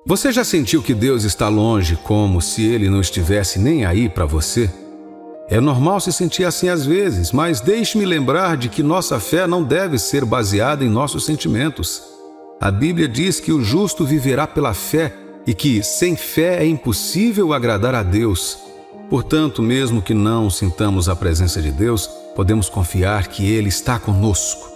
Você já sentiu que Deus está longe, como se Ele não estivesse nem aí para você? É normal se sentir assim às vezes, mas deixe-me lembrar de que nossa fé não deve ser baseada em nossos sentimentos. A Bíblia diz que o justo viverá pela fé e que, sem fé, é impossível agradar a Deus. Portanto, mesmo que não sintamos a presença de Deus, podemos confiar que Ele está conosco.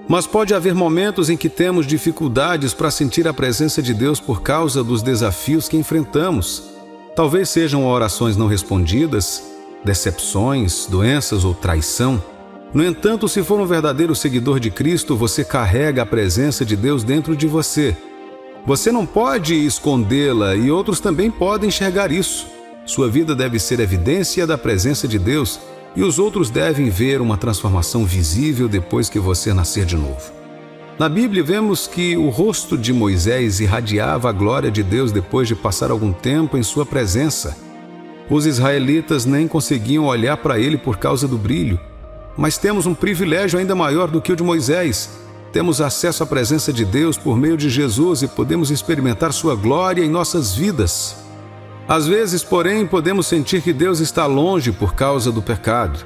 Mas pode haver momentos em que temos dificuldades para sentir a presença de Deus por causa dos desafios que enfrentamos. Talvez sejam orações não respondidas, decepções, doenças ou traição. No entanto, se for um verdadeiro seguidor de Cristo, você carrega a presença de Deus dentro de você. Você não pode escondê-la e outros também podem enxergar isso. Sua vida deve ser evidência da presença de Deus e os outros devem ver uma transformação visível depois que você nascer de novo. Na Bíblia vemos que o rosto de Moisés irradiava a glória de Deus depois de passar algum tempo em sua presença. Os israelitas nem conseguiam olhar para ele por causa do brilho. Mas temos um privilégio ainda maior do que o de Moisés. Temos acesso à presença de Deus por meio de Jesus e podemos experimentar sua glória em nossas vidas. Às vezes, porém, podemos sentir que Deus está longe por causa do pecado.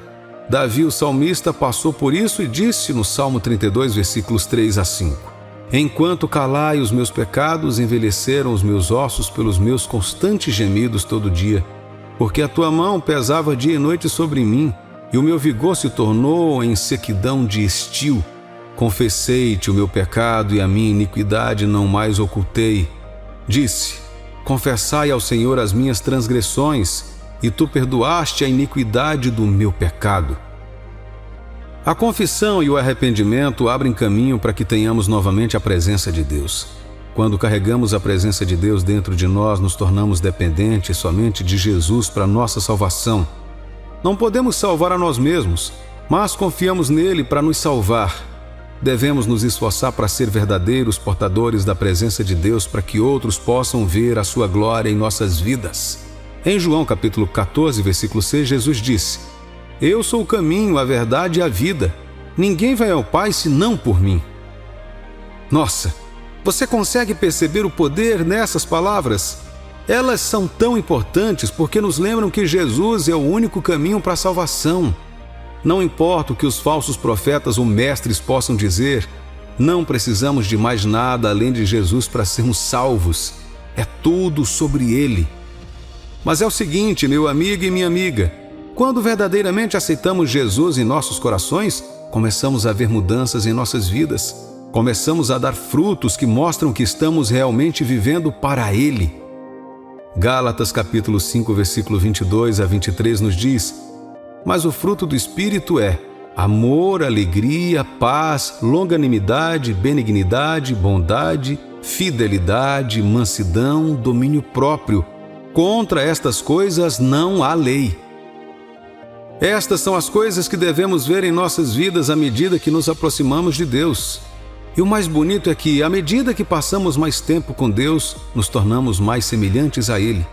Davi, o salmista, passou por isso e disse no Salmo 32, versículos 3 a 5: Enquanto calai os meus pecados, envelheceram os meus ossos pelos meus constantes gemidos todo dia. Porque a tua mão pesava dia e noite sobre mim, e o meu vigor se tornou em sequidão de estio. Confessei-te o meu pecado e a minha iniquidade não mais ocultei. Disse: Confessai ao Senhor as minhas transgressões, e tu perdoaste a iniquidade do meu pecado. A confissão e o arrependimento abrem caminho para que tenhamos novamente a presença de Deus. Quando carregamos a presença de Deus dentro de nós, nos tornamos dependentes somente de Jesus para nossa salvação. Não podemos salvar a nós mesmos, mas confiamos nele para nos salvar. Devemos nos esforçar para ser verdadeiros portadores da presença de Deus para que outros possam ver a sua glória em nossas vidas. Em João capítulo 14, versículo 6, Jesus disse: Eu sou o caminho, a verdade e a vida. Ninguém vai ao Pai senão por mim. Nossa, você consegue perceber o poder nessas palavras? Elas são tão importantes porque nos lembram que Jesus é o único caminho para a salvação. Não importa o que os falsos profetas ou mestres possam dizer, não precisamos de mais nada além de Jesus para sermos salvos. É tudo sobre Ele. Mas é o seguinte, meu amigo e minha amiga, quando verdadeiramente aceitamos Jesus em nossos corações, começamos a ver mudanças em nossas vidas. Começamos a dar frutos que mostram que estamos realmente vivendo para Ele. Gálatas capítulo 5, versículo 22 a 23 nos diz: Mas o fruto do Espírito é amor, alegria, paz, longanimidade, benignidade, bondade, fidelidade, mansidão, domínio próprio. Contra estas coisas não há lei. Estas são as coisas que devemos ver em nossas vidas à medida que nos aproximamos de Deus. E o mais bonito é que, à medida que passamos mais tempo com Deus, nos tornamos mais semelhantes a Ele.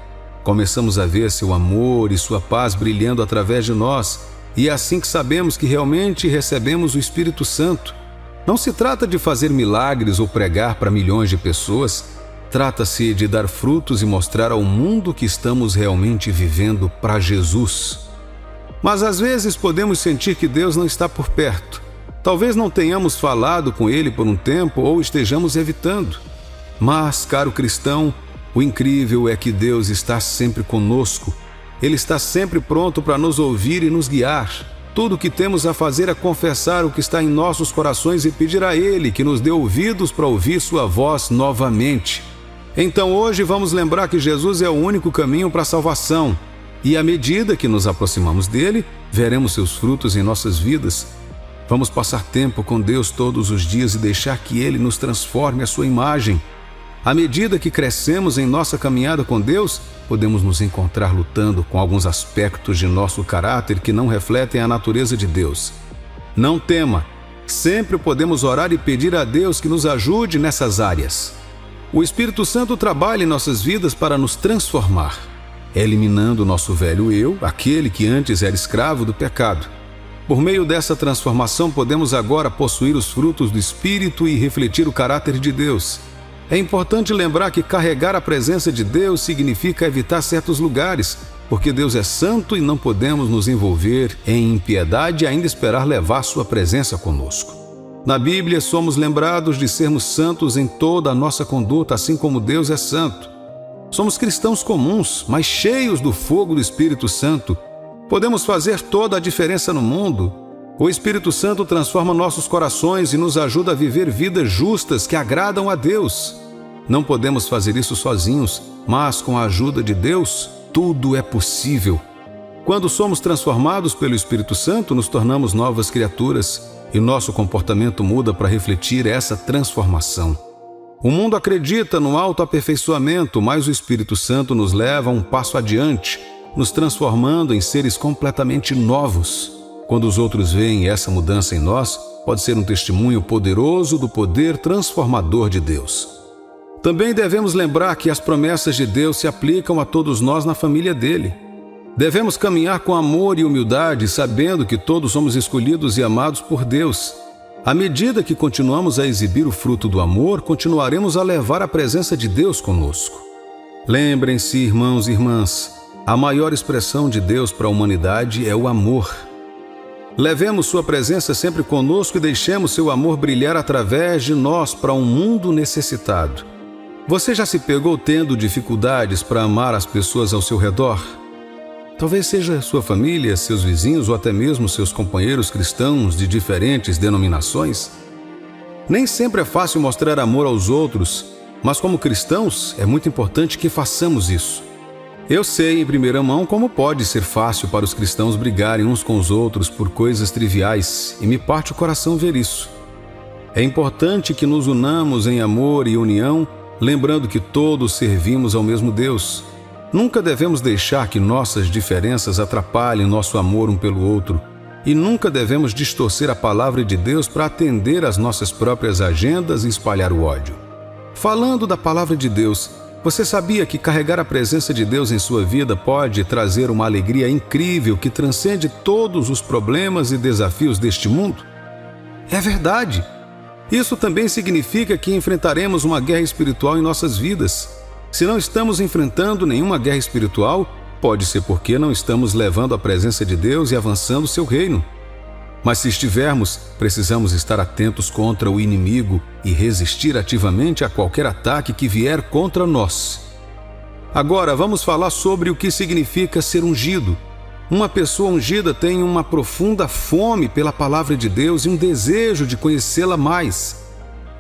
Começamos a ver seu amor e sua paz brilhando através de nós, e é assim que sabemos que realmente recebemos o Espírito Santo. Não se trata de fazer milagres ou pregar para milhões de pessoas, trata-se de dar frutos e mostrar ao mundo que estamos realmente vivendo para Jesus. Mas às vezes podemos sentir que Deus não está por perto. Talvez não tenhamos falado com Ele por um tempo ou estejamos evitando. Mas, caro cristão, o incrível é que Deus está sempre conosco. Ele está sempre pronto para nos ouvir e nos guiar. Tudo o que temos a fazer é confessar o que está em nossos corações e pedir a Ele que nos dê ouvidos para ouvir sua voz novamente. Então hoje vamos lembrar que Jesus é o único caminho para a salvação. E à medida que nos aproximamos dele, veremos seus frutos em nossas vidas. Vamos passar tempo com Deus todos os dias e deixar que Ele nos transforme à sua imagem. À medida que crescemos em nossa caminhada com Deus, podemos nos encontrar lutando com alguns aspectos de nosso caráter que não refletem a natureza de Deus. Não tema, sempre podemos orar e pedir a Deus que nos ajude nessas áreas. O Espírito Santo trabalha em nossas vidas para nos transformar, eliminando o nosso velho eu, aquele que antes era escravo do pecado. Por meio dessa transformação, podemos agora possuir os frutos do Espírito e refletir o caráter de Deus. É importante lembrar que carregar a presença de Deus significa evitar certos lugares, porque Deus é santo e não podemos nos envolver em impiedade e ainda esperar levar sua presença conosco. Na Bíblia, somos lembrados de sermos santos em toda a nossa conduta, assim como Deus é santo. Somos cristãos comuns, mas cheios do fogo do Espírito Santo. Podemos fazer toda a diferença no mundo. O Espírito Santo transforma nossos corações e nos ajuda a viver vidas justas que agradam a Deus. Não podemos fazer isso sozinhos, mas com a ajuda de Deus, tudo é possível. Quando somos transformados pelo Espírito Santo, nos tornamos novas criaturas e nosso comportamento muda para refletir essa transformação. O mundo acredita no autoaperfeiçoamento, mas o Espírito Santo nos leva um passo adiante, nos transformando em seres completamente novos. Quando os outros veem essa mudança em nós, pode ser um testemunho poderoso do poder transformador de Deus. Também devemos lembrar que as promessas de Deus se aplicam a todos nós na família dele. Devemos caminhar com amor e humildade, sabendo que todos somos escolhidos e amados por Deus. À medida que continuamos a exibir o fruto do amor, continuaremos a levar a presença de Deus conosco. Lembrem-se, irmãos e irmãs, a maior expressão de Deus para a humanidade é o amor. Levemos sua presença sempre conosco e deixemos seu amor brilhar através de nós para um mundo necessitado. Você já se pegou tendo dificuldades para amar as pessoas ao seu redor? Talvez seja sua família, seus vizinhos ou até mesmo seus companheiros cristãos de diferentes denominações. Nem sempre é fácil mostrar amor aos outros, mas como cristãos é muito importante que façamos isso. Eu sei em primeira mão como pode ser fácil para os cristãos brigarem uns com os outros por coisas triviais e me parte o coração ver isso. É importante que nos unamos em amor e união, lembrando que todos servimos ao mesmo Deus. Nunca devemos deixar que nossas diferenças atrapalhem nosso amor um pelo outro e nunca devemos distorcer a palavra de Deus para atender às nossas próprias agendas e espalhar o ódio. Falando da palavra de Deus, você sabia que carregar a presença de Deus em sua vida pode trazer uma alegria incrível que transcende todos os problemas e desafios deste mundo? É verdade! Isso também significa que enfrentaremos uma guerra espiritual em nossas vidas. Se não estamos enfrentando nenhuma guerra espiritual, pode ser porque não estamos levando a presença de Deus e avançando o seu reino. Mas se estivermos, precisamos estar atentos contra o inimigo e resistir ativamente a qualquer ataque que vier contra nós. Agora, vamos falar sobre o que significa ser ungido. Uma pessoa ungida tem uma profunda fome pela palavra de Deus e um desejo de conhecê-la mais.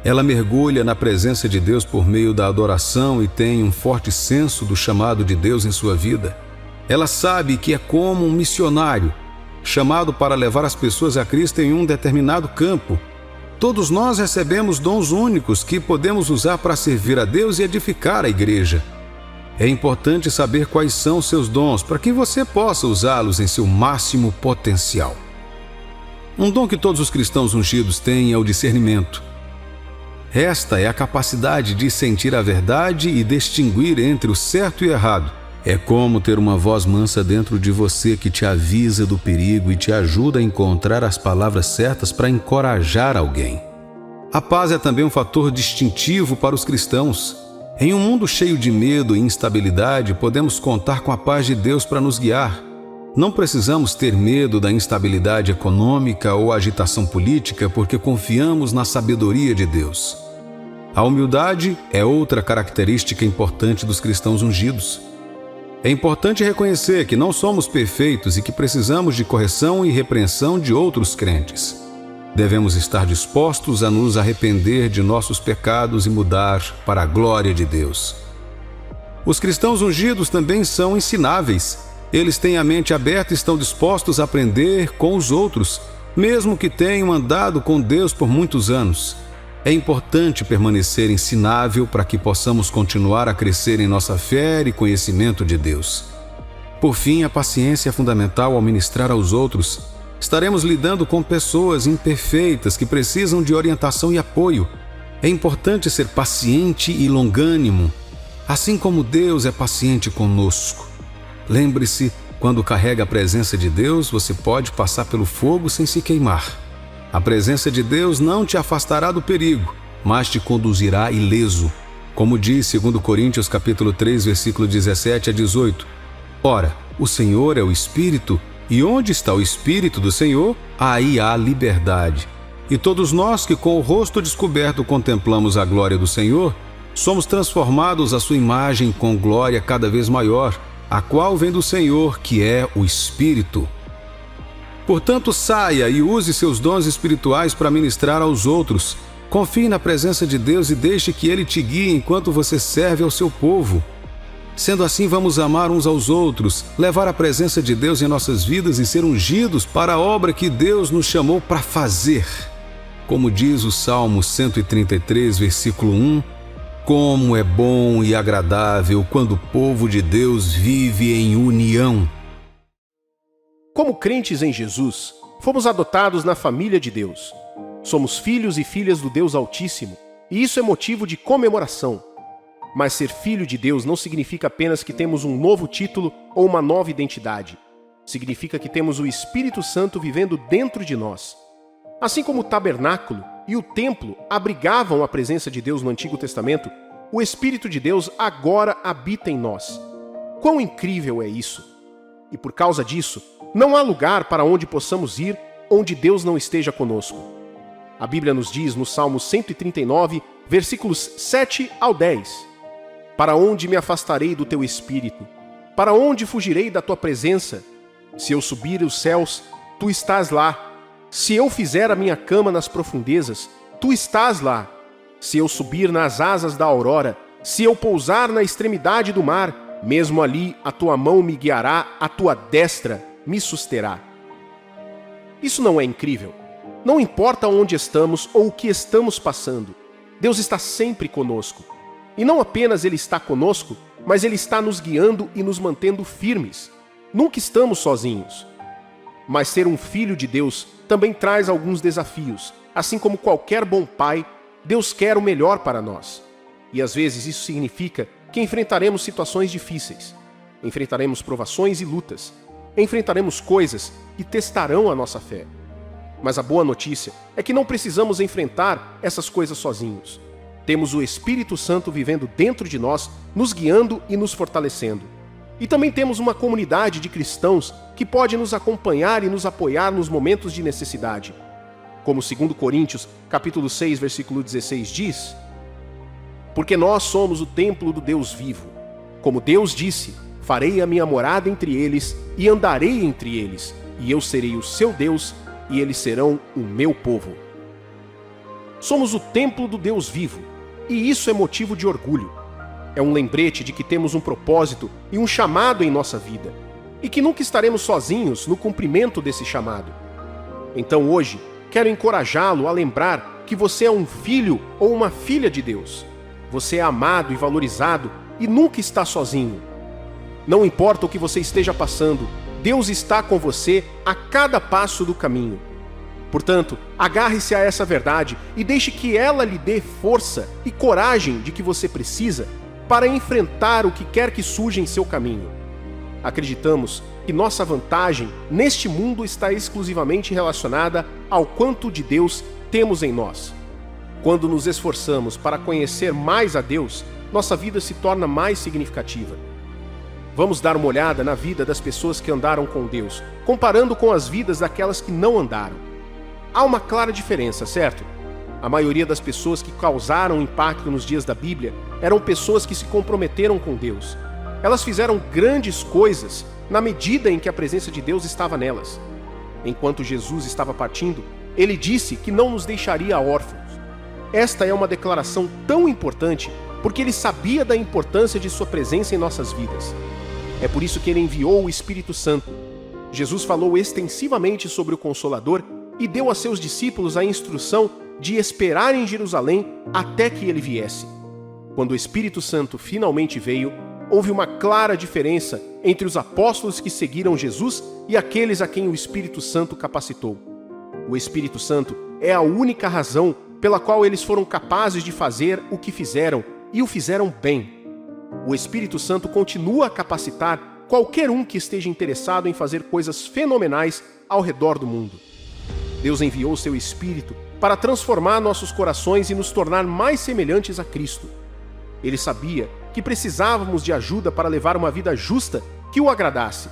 Ela mergulha na presença de Deus por meio da adoração e tem um forte senso do chamado de Deus em sua vida. Ela sabe que é como um missionário, chamado para levar as pessoas a Cristo em um determinado campo. Todos nós recebemos dons únicos que podemos usar para servir a Deus e edificar a igreja. É importante saber quais são seus dons para que você possa usá-los em seu máximo potencial. Um dom que todos os cristãos ungidos têm é o discernimento. Esta é a capacidade de sentir a verdade e distinguir entre o certo e o errado. É como ter uma voz mansa dentro de você que te avisa do perigo e te ajuda a encontrar as palavras certas para encorajar alguém. A paz é também um fator distintivo para os cristãos. Em um mundo cheio de medo e instabilidade, podemos contar com a paz de Deus para nos guiar. Não precisamos ter medo da instabilidade econômica ou agitação política porque confiamos na sabedoria de Deus. A humildade é outra característica importante dos cristãos ungidos. É importante reconhecer que não somos perfeitos e que precisamos de correção e repreensão de outros crentes. Devemos estar dispostos a nos arrepender de nossos pecados e mudar para a glória de Deus. Os cristãos ungidos também são ensináveis. Eles têm a mente aberta e estão dispostos a aprender com os outros, mesmo que tenham andado com Deus por muitos anos. É importante permanecer ensinável para que possamos continuar a crescer em nossa fé e conhecimento de Deus. Por fim, a paciência é fundamental ao ministrar aos outros. Estaremos lidando com pessoas imperfeitas que precisam de orientação e apoio. É importante ser paciente e longânimo, assim como Deus é paciente conosco. Lembre-se, quando carrega a presença de Deus, você pode passar pelo fogo sem se queimar. A presença de Deus não te afastará do perigo, mas te conduzirá ileso. Como diz 2 Coríntios capítulo 3, versículo 17 a 18: Ora, o Senhor é o Espírito, e onde está o Espírito do Senhor, aí há liberdade. E todos nós que com o rosto descoberto contemplamos a glória do Senhor, somos transformados à sua imagem com glória cada vez maior, a qual vem do Senhor, que é o Espírito. Portanto, saia e use seus dons espirituais para ministrar aos outros. Confie na presença de Deus e deixe que Ele te guie enquanto você serve ao seu povo. Sendo assim, vamos amar uns aos outros, levar a presença de Deus em nossas vidas e ser ungidos para a obra que Deus nos chamou para fazer. Como diz o Salmo 133, versículo 1, como é bom e agradável quando o povo de Deus vive em união. Como crentes em Jesus, fomos adotados na família de Deus. Somos filhos e filhas do Deus Altíssimo, e isso é motivo de comemoração. Mas ser filho de Deus não significa apenas que temos um novo título ou uma nova identidade. Significa que temos o Espírito Santo vivendo dentro de nós. Assim como o tabernáculo e o templo abrigavam a presença de Deus no Antigo Testamento, o Espírito de Deus agora habita em nós. Quão incrível é isso! E por causa disso, não há lugar para onde possamos ir onde Deus não esteja conosco. A Bíblia nos diz no Salmo 139, versículos 7 ao 10: Para onde me afastarei do teu Espírito? Para onde fugirei da tua presença? Se eu subir os céus, tu estás lá. Se eu fizer a minha cama nas profundezas, tu estás lá. Se eu subir nas asas da aurora, se eu pousar na extremidade do mar, mesmo ali a tua mão me guiará, a tua destra me susterá. Isso não é incrível? Não importa onde estamos ou o que estamos passando, Deus está sempre conosco. E não apenas Ele está conosco, mas Ele está nos guiando e nos mantendo firmes. Nunca estamos sozinhos. Mas ser um filho de Deus também traz alguns desafios. Assim como qualquer bom pai, Deus quer o melhor para nós. E às vezes isso significa que enfrentaremos situações difíceis. Enfrentaremos provações e lutas. Enfrentaremos coisas que testarão a nossa fé. Mas a boa notícia é que não precisamos enfrentar essas coisas sozinhos. Temos o Espírito Santo vivendo dentro de nós, nos guiando e nos fortalecendo. E também temos uma comunidade de cristãos que pode nos acompanhar e nos apoiar nos momentos de necessidade. Como 2 Coríntios, capítulo 6, versículo 16 diz: Porque nós somos o templo do Deus vivo. Como Deus disse, farei a minha morada entre eles e andarei entre eles, e eu serei o seu Deus e eles serão o meu povo. Somos o templo do Deus vivo, e isso é motivo de orgulho. É um lembrete de que temos um propósito e um chamado em nossa vida, e que nunca estaremos sozinhos no cumprimento desse chamado. Então hoje, quero encorajá-lo a lembrar que você é um filho ou uma filha de Deus. Você é amado e valorizado e nunca está sozinho. Não importa o que você esteja passando, Deus está com você a cada passo do caminho. Portanto, agarre-se a essa verdade e deixe que ela lhe dê força e coragem de que você precisa para enfrentar o que quer que surja em seu caminho. Acreditamos que nossa vantagem neste mundo está exclusivamente relacionada ao quanto de Deus temos em nós. Quando nos esforçamos para conhecer mais a Deus, nossa vida se torna mais significativa. Vamos dar uma olhada na vida das pessoas que andaram com Deus, comparando com as vidas daquelas que não andaram. Há uma clara diferença, certo? A maioria das pessoas que causaram impacto nos dias da Bíblia eram pessoas que se comprometeram com Deus. Elas fizeram grandes coisas na medida em que a presença de Deus estava nelas. Enquanto Jesus estava partindo, Ele disse que não nos deixaria órfãos. Esta é uma declaração tão importante porque Ele sabia da importância de sua presença em nossas vidas. É por isso que Ele enviou o Espírito Santo. Jesus falou extensivamente sobre o Consolador e deu a seus discípulos a instrução de esperar em Jerusalém até que Ele viesse. Quando o Espírito Santo finalmente veio, houve uma clara diferença entre os apóstolos que seguiram Jesus e aqueles a quem o Espírito Santo capacitou. O Espírito Santo é a única razão pela qual eles foram capazes de fazer o que fizeram e o fizeram bem. O Espírito Santo continua a capacitar qualquer um que esteja interessado em fazer coisas fenomenais ao redor do mundo. Deus enviou seu Espírito para transformar nossos corações e nos tornar mais semelhantes a Cristo. Ele sabia que precisávamos de ajuda para levar uma vida justa que o agradasse.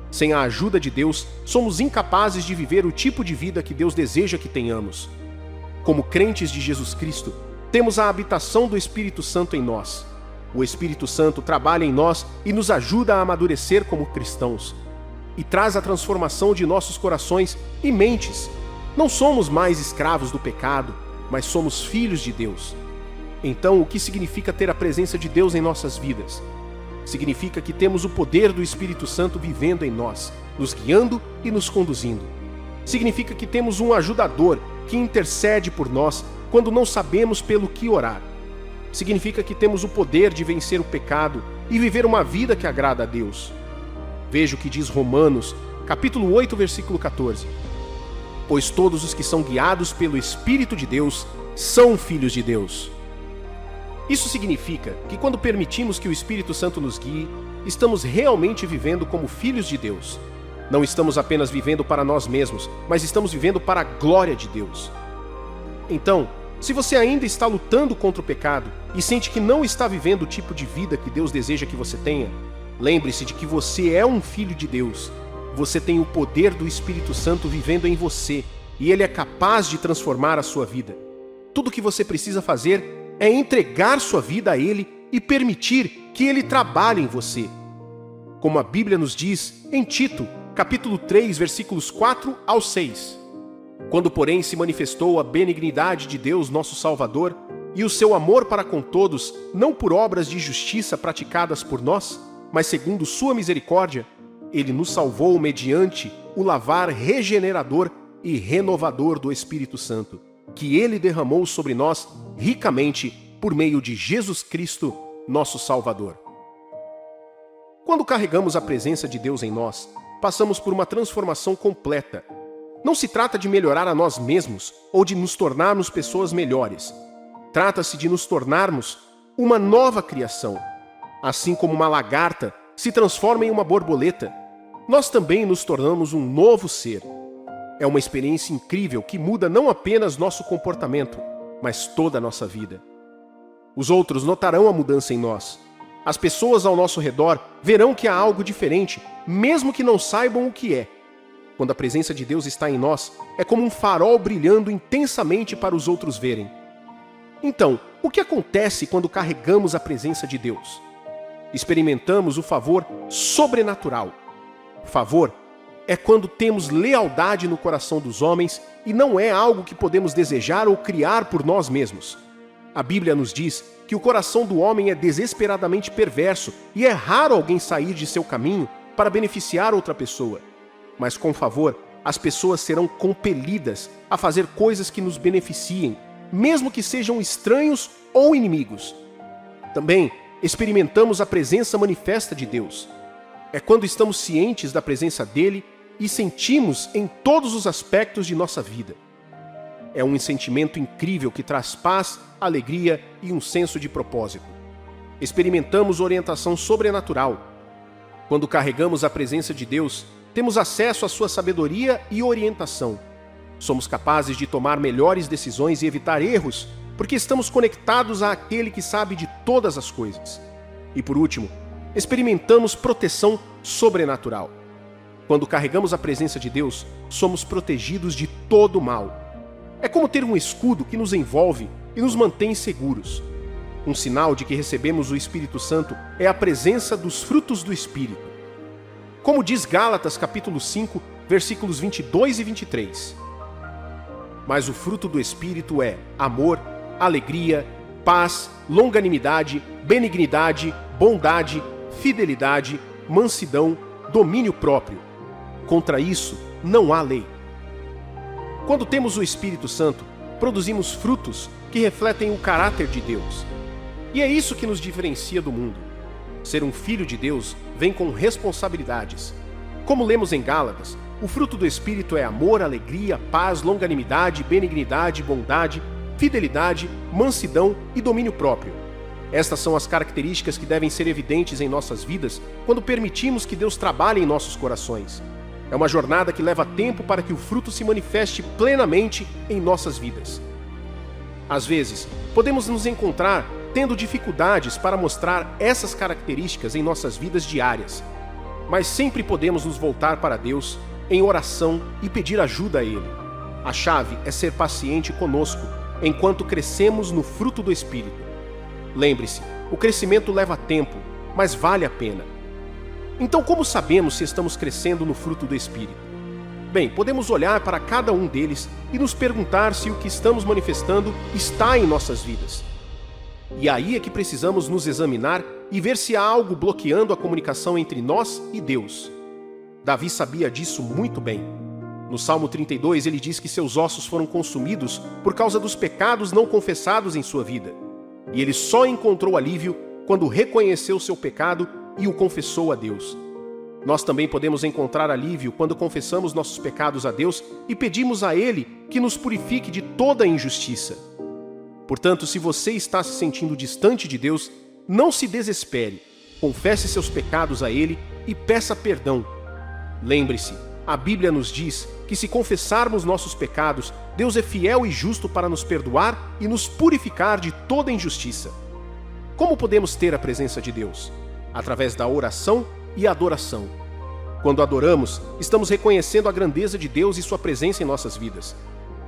Sem a ajuda de Deus, somos incapazes de viver o tipo de vida que Deus deseja que tenhamos. Como crentes de Jesus Cristo, temos a habitação do Espírito Santo em nós. O Espírito Santo trabalha em nós e nos ajuda a amadurecer como cristãos. E traz a transformação de nossos corações e mentes. Não somos mais escravos do pecado, mas somos filhos de Deus. Então, o que significa ter a presença de Deus em nossas vidas? Significa que temos o poder do Espírito Santo vivendo em nós, nos guiando e nos conduzindo. Significa que temos um ajudador que intercede por nós quando não sabemos pelo que orar. Significa que temos o poder de vencer o pecado e viver uma vida que agrada a Deus. Veja o que diz Romanos, capítulo 8, versículo 14. Pois todos os que são guiados pelo Espírito de Deus são filhos de Deus. Isso significa que quando permitimos que o Espírito Santo nos guie, estamos realmente vivendo como filhos de Deus. Não estamos apenas vivendo para nós mesmos, mas estamos vivendo para a glória de Deus. Então, se você ainda está lutando contra o pecado e sente que não está vivendo o tipo de vida que Deus deseja que você tenha, lembre-se de que você é um filho de Deus. Você tem o poder do Espírito Santo vivendo em você e ele é capaz de transformar a sua vida. Tudo o que você precisa fazer é entregar sua vida a Ele e permitir que Ele trabalhe em você. Como a Bíblia nos diz em Tito, capítulo 3, versículos 4 ao 6. Quando, porém, se manifestou a benignidade de Deus, nosso Salvador, e o seu amor para com todos, não por obras de justiça praticadas por nós, mas segundo sua misericórdia, Ele nos salvou mediante o lavar regenerador e renovador do Espírito Santo, que Ele derramou sobre nós ricamente por meio de Jesus Cristo, nosso Salvador. Quando carregamos a presença de Deus em nós, passamos por uma transformação completa. Não se trata de melhorar a nós mesmos ou de nos tornarmos pessoas melhores. Trata-se de nos tornarmos uma nova criação. Assim como uma lagarta se transforma em uma borboleta, nós também nos tornamos um novo ser. É uma experiência incrível que muda não apenas nosso comportamento, mas toda a nossa vida. Os outros notarão a mudança em nós. As pessoas ao nosso redor verão que há algo diferente, mesmo que não saibam o que é. Quando a presença de Deus está em nós, é como um farol brilhando intensamente para os outros verem. Então, o que acontece quando carregamos a presença de Deus? Experimentamos o favor sobrenatural. Favor é quando temos lealdade no coração dos homens e não é algo que podemos desejar ou criar por nós mesmos. A Bíblia nos diz que o coração do homem é desesperadamente perverso e é raro alguém sair de seu caminho para beneficiar outra pessoa. Mas com favor, as pessoas serão compelidas a fazer coisas que nos beneficiem, mesmo que sejam estranhos ou inimigos. Também experimentamos a presença manifesta de Deus. É quando estamos cientes da presença dele e sentimos em todos os aspectos de nossa vida. É um sentimento incrível que traz paz, alegria e um senso de propósito. Experimentamos orientação sobrenatural. Quando carregamos a presença de Deus, temos acesso à sua sabedoria e orientação. Somos capazes de tomar melhores decisões e evitar erros, porque estamos conectados àquele que sabe de todas as coisas. E por último, experimentamos proteção sobrenatural. Quando carregamos a presença de Deus, somos protegidos de todo o mal. É como ter um escudo que nos envolve e nos mantém seguros. Um sinal de que recebemos o Espírito Santo é a presença dos frutos do Espírito. Como diz Gálatas capítulo 5, versículos 22 e 23. Mas o fruto do Espírito é amor, alegria, paz, longanimidade, benignidade, bondade, fidelidade, mansidão, domínio próprio. Contra isso, não há lei. Quando temos o Espírito Santo, produzimos frutos que refletem o caráter de Deus. E é isso que nos diferencia do mundo. Ser um filho de Deus vem com responsabilidades. Como lemos em Gálatas, o fruto do Espírito é amor, alegria, paz, longanimidade, benignidade, bondade, fidelidade, mansidão e domínio próprio. Estas são as características que devem ser evidentes em nossas vidas quando permitimos que Deus trabalhe em nossos corações. É uma jornada que leva tempo para que o fruto se manifeste plenamente em nossas vidas. Às vezes, podemos nos encontrar tendo dificuldades para mostrar essas características em nossas vidas diárias, mas sempre podemos nos voltar para Deus em oração e pedir ajuda a Ele. A chave é ser paciente conosco enquanto crescemos no fruto do Espírito. Lembre-se, o crescimento leva tempo, mas vale a pena. Então, como sabemos se estamos crescendo no fruto do Espírito? Bem, podemos olhar para cada um deles e nos perguntar se o que estamos manifestando está em nossas vidas. E aí é que precisamos nos examinar e ver se há algo bloqueando a comunicação entre nós e Deus. Davi sabia disso muito bem. No Salmo 32, ele diz que seus ossos foram consumidos por causa dos pecados não confessados em sua vida. E ele só encontrou alívio quando reconheceu seu pecado e o confessou a Deus. Nós também podemos encontrar alívio quando confessamos nossos pecados a Deus e pedimos a Ele que nos purifique de toda injustiça. Portanto, se você está se sentindo distante de Deus, não se desespere. Confesse seus pecados a Ele e peça perdão. Lembre-se, a Bíblia nos diz que se confessarmos nossos pecados, Deus é fiel e justo para nos perdoar e nos purificar de toda injustiça. Como podemos ter a presença de Deus? Através da oração e adoração. Quando adoramos, estamos reconhecendo a grandeza de Deus e sua presença em nossas vidas.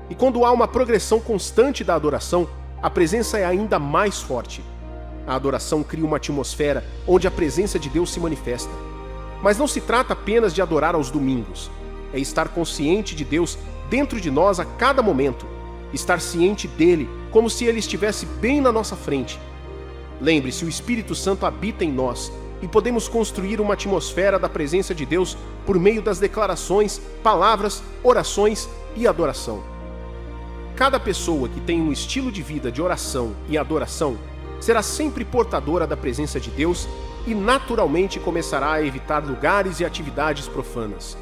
E quando há uma progressão constante da adoração, a presença é ainda mais forte. A adoração cria uma atmosfera onde a presença de Deus se manifesta. Mas não se trata apenas de adorar aos domingos. É estar consciente de Deus dentro de nós a cada momento. Estar ciente dele, como se ele estivesse bem na nossa frente. Lembre-se, o Espírito Santo habita em nós e podemos construir uma atmosfera da presença de Deus por meio das declarações, palavras, orações e adoração. Cada pessoa que tem um estilo de vida de oração e adoração será sempre portadora da presença de Deus e naturalmente começará a evitar lugares e atividades profanas.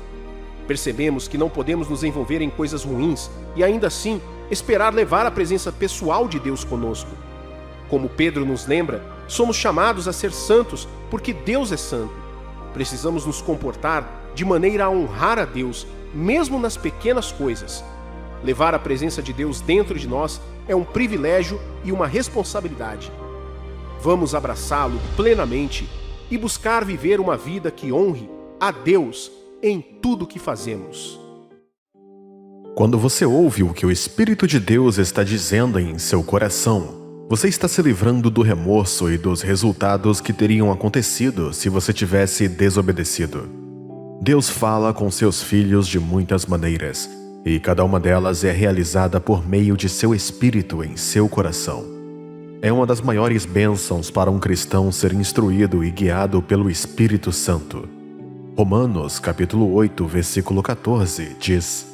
Percebemos que não podemos nos envolver em coisas ruins e ainda assim esperar levar a presença pessoal de Deus conosco. Como Pedro nos lembra, somos chamados a ser santos porque Deus é santo. Precisamos nos comportar de maneira a honrar a Deus, mesmo nas pequenas coisas. Levar a presença de Deus dentro de nós é um privilégio e uma responsabilidade. Vamos abraçá-lo plenamente e buscar viver uma vida que honre a Deus em tudo que fazemos. Quando você ouve o que o Espírito de Deus está dizendo em seu coração, você está se livrando do remorso e dos resultados que teriam acontecido se você tivesse desobedecido. Deus fala com seus filhos de muitas maneiras, e cada uma delas é realizada por meio de seu Espírito em seu coração. É uma das maiores bênçãos para um cristão ser instruído e guiado pelo Espírito Santo. Romanos, capítulo 8, versículo 14, diz: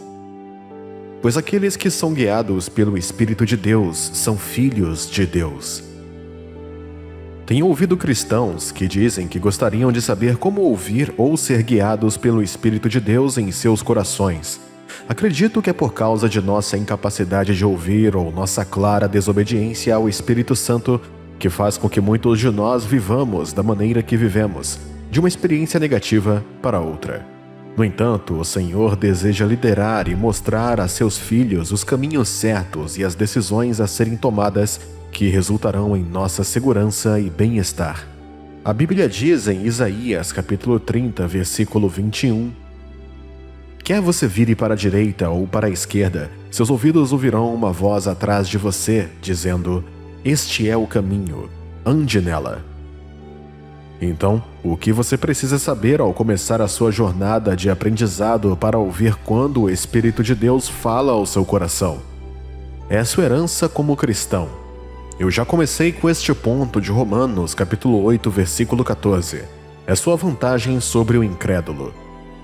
Pois aqueles que são guiados pelo Espírito de Deus são filhos de Deus. Tenho ouvido cristãos que dizem que gostariam de saber como ouvir ou ser guiados pelo Espírito de Deus em seus corações. Acredito que é por causa de nossa incapacidade de ouvir ou nossa clara desobediência ao Espírito Santo que faz com que muitos de nós vivamos da maneira que vivemos, de uma experiência negativa para outra. No entanto, o Senhor deseja liderar e mostrar a seus filhos os caminhos certos e as decisões a serem tomadas que resultarão em nossa segurança e bem-estar. A Bíblia diz em Isaías, capítulo 30, versículo 21, Quer você vire para a direita ou para a esquerda, seus ouvidos ouvirão uma voz atrás de você, dizendo, Este é o caminho, ande nela. Então, o que você precisa saber ao começar a sua jornada de aprendizado para ouvir quando o Espírito de Deus fala ao seu coração? É a sua herança como cristão. Eu já comecei com este ponto de Romanos, capítulo 8, versículo 14. É sua vantagem sobre o incrédulo.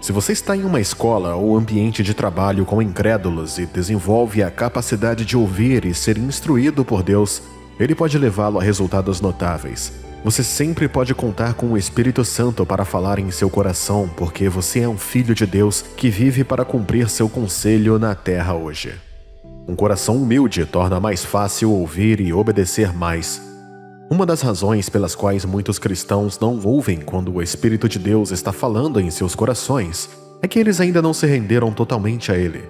Se você está em uma escola ou ambiente de trabalho com incrédulos e desenvolve a capacidade de ouvir e ser instruído por Deus, ele pode levá-lo a resultados notáveis. Você sempre pode contar com o Espírito Santo para falar em seu coração, porque você é um filho de Deus que vive para cumprir seu conselho na terra hoje. Um coração humilde torna mais fácil ouvir e obedecer mais. Uma das razões pelas quais muitos cristãos não ouvem quando o Espírito de Deus está falando em seus corações é que eles ainda não se renderam totalmente a Ele.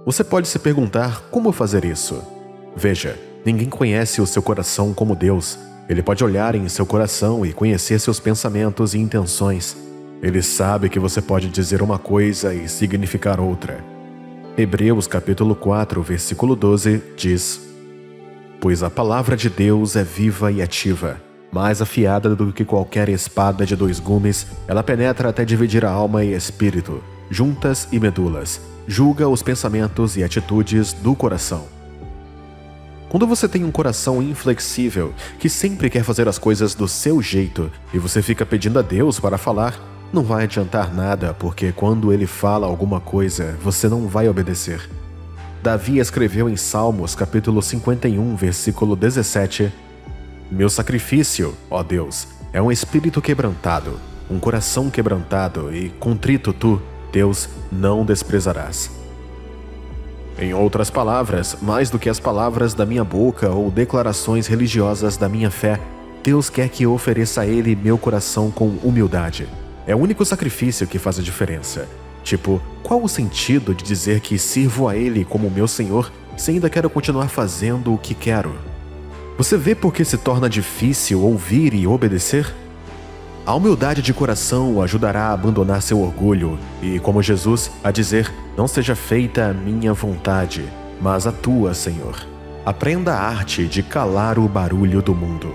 Você pode se perguntar como fazer isso. Veja, ninguém conhece o seu coração como Deus. Ele pode olhar em seu coração e conhecer seus pensamentos e intenções. Ele sabe que você pode dizer uma coisa e significar outra. Hebreus capítulo 4, versículo 12 diz: Pois a palavra de Deus é viva e ativa, mais afiada do que qualquer espada de 2 gumes, ela penetra até dividir a alma e espírito, juntas e medulas, julga os pensamentos e atitudes do coração. Quando você tem um coração inflexível, que sempre quer fazer as coisas do seu jeito, e você fica pedindo a Deus para falar, não vai adiantar nada, porque quando Ele fala alguma coisa, você não vai obedecer. Davi escreveu em Salmos capítulo 51, versículo 17: Meu sacrifício, ó Deus, é um espírito quebrantado, um coração quebrantado, e contrito tu, Deus, não desprezarás. Em outras palavras, mais do que as palavras da minha boca ou declarações religiosas da minha fé, Deus quer que eu ofereça a Ele meu coração com humildade. É o único sacrifício que faz a diferença. Tipo, qual o sentido de dizer que sirvo a Ele como meu Senhor se ainda quero continuar fazendo o que quero? Você vê por que se torna difícil ouvir e obedecer? A humildade de coração o ajudará a abandonar seu orgulho e, como Jesus, a dizer: Não seja feita a minha vontade, mas a tua, Senhor. Aprenda a arte de calar o barulho do mundo.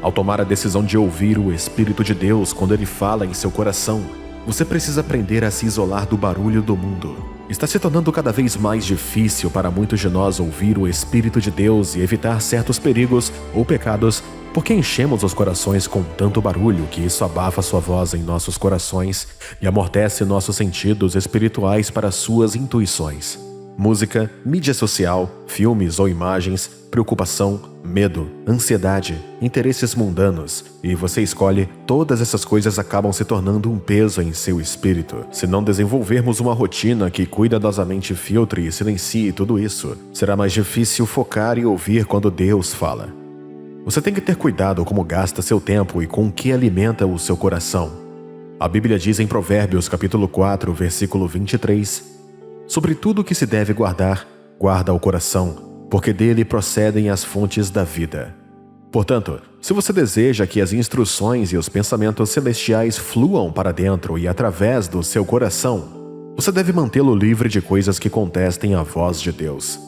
Ao tomar a decisão de ouvir o Espírito de Deus quando Ele fala em seu coração, você precisa aprender a se isolar do barulho do mundo. Está se tornando cada vez mais difícil para muitos de nós ouvir o Espírito de Deus e evitar certos perigos ou pecados, porque enchemos os corações com tanto barulho que isso abafa sua voz em nossos corações e amortece nossos sentidos espirituais para suas intuições. Música, mídia social, filmes ou imagens, preocupação, medo, ansiedade, interesses mundanos, e você escolhe, todas essas coisas acabam se tornando um peso em seu espírito. Se não desenvolvermos uma rotina que cuidadosamente filtre e silencie tudo isso, será mais difícil focar e ouvir quando Deus fala. Você tem que ter cuidado como gasta seu tempo e com o que alimenta o seu coração. A Bíblia diz em Provérbios capítulo 4, versículo 23: Sobre tudo o que se deve guardar, guarda o coração, porque dele procedem as fontes da vida. Portanto, se você deseja que as instruções e os pensamentos celestiais fluam para dentro e através do seu coração, você deve mantê-lo livre de coisas que contestem a voz de Deus.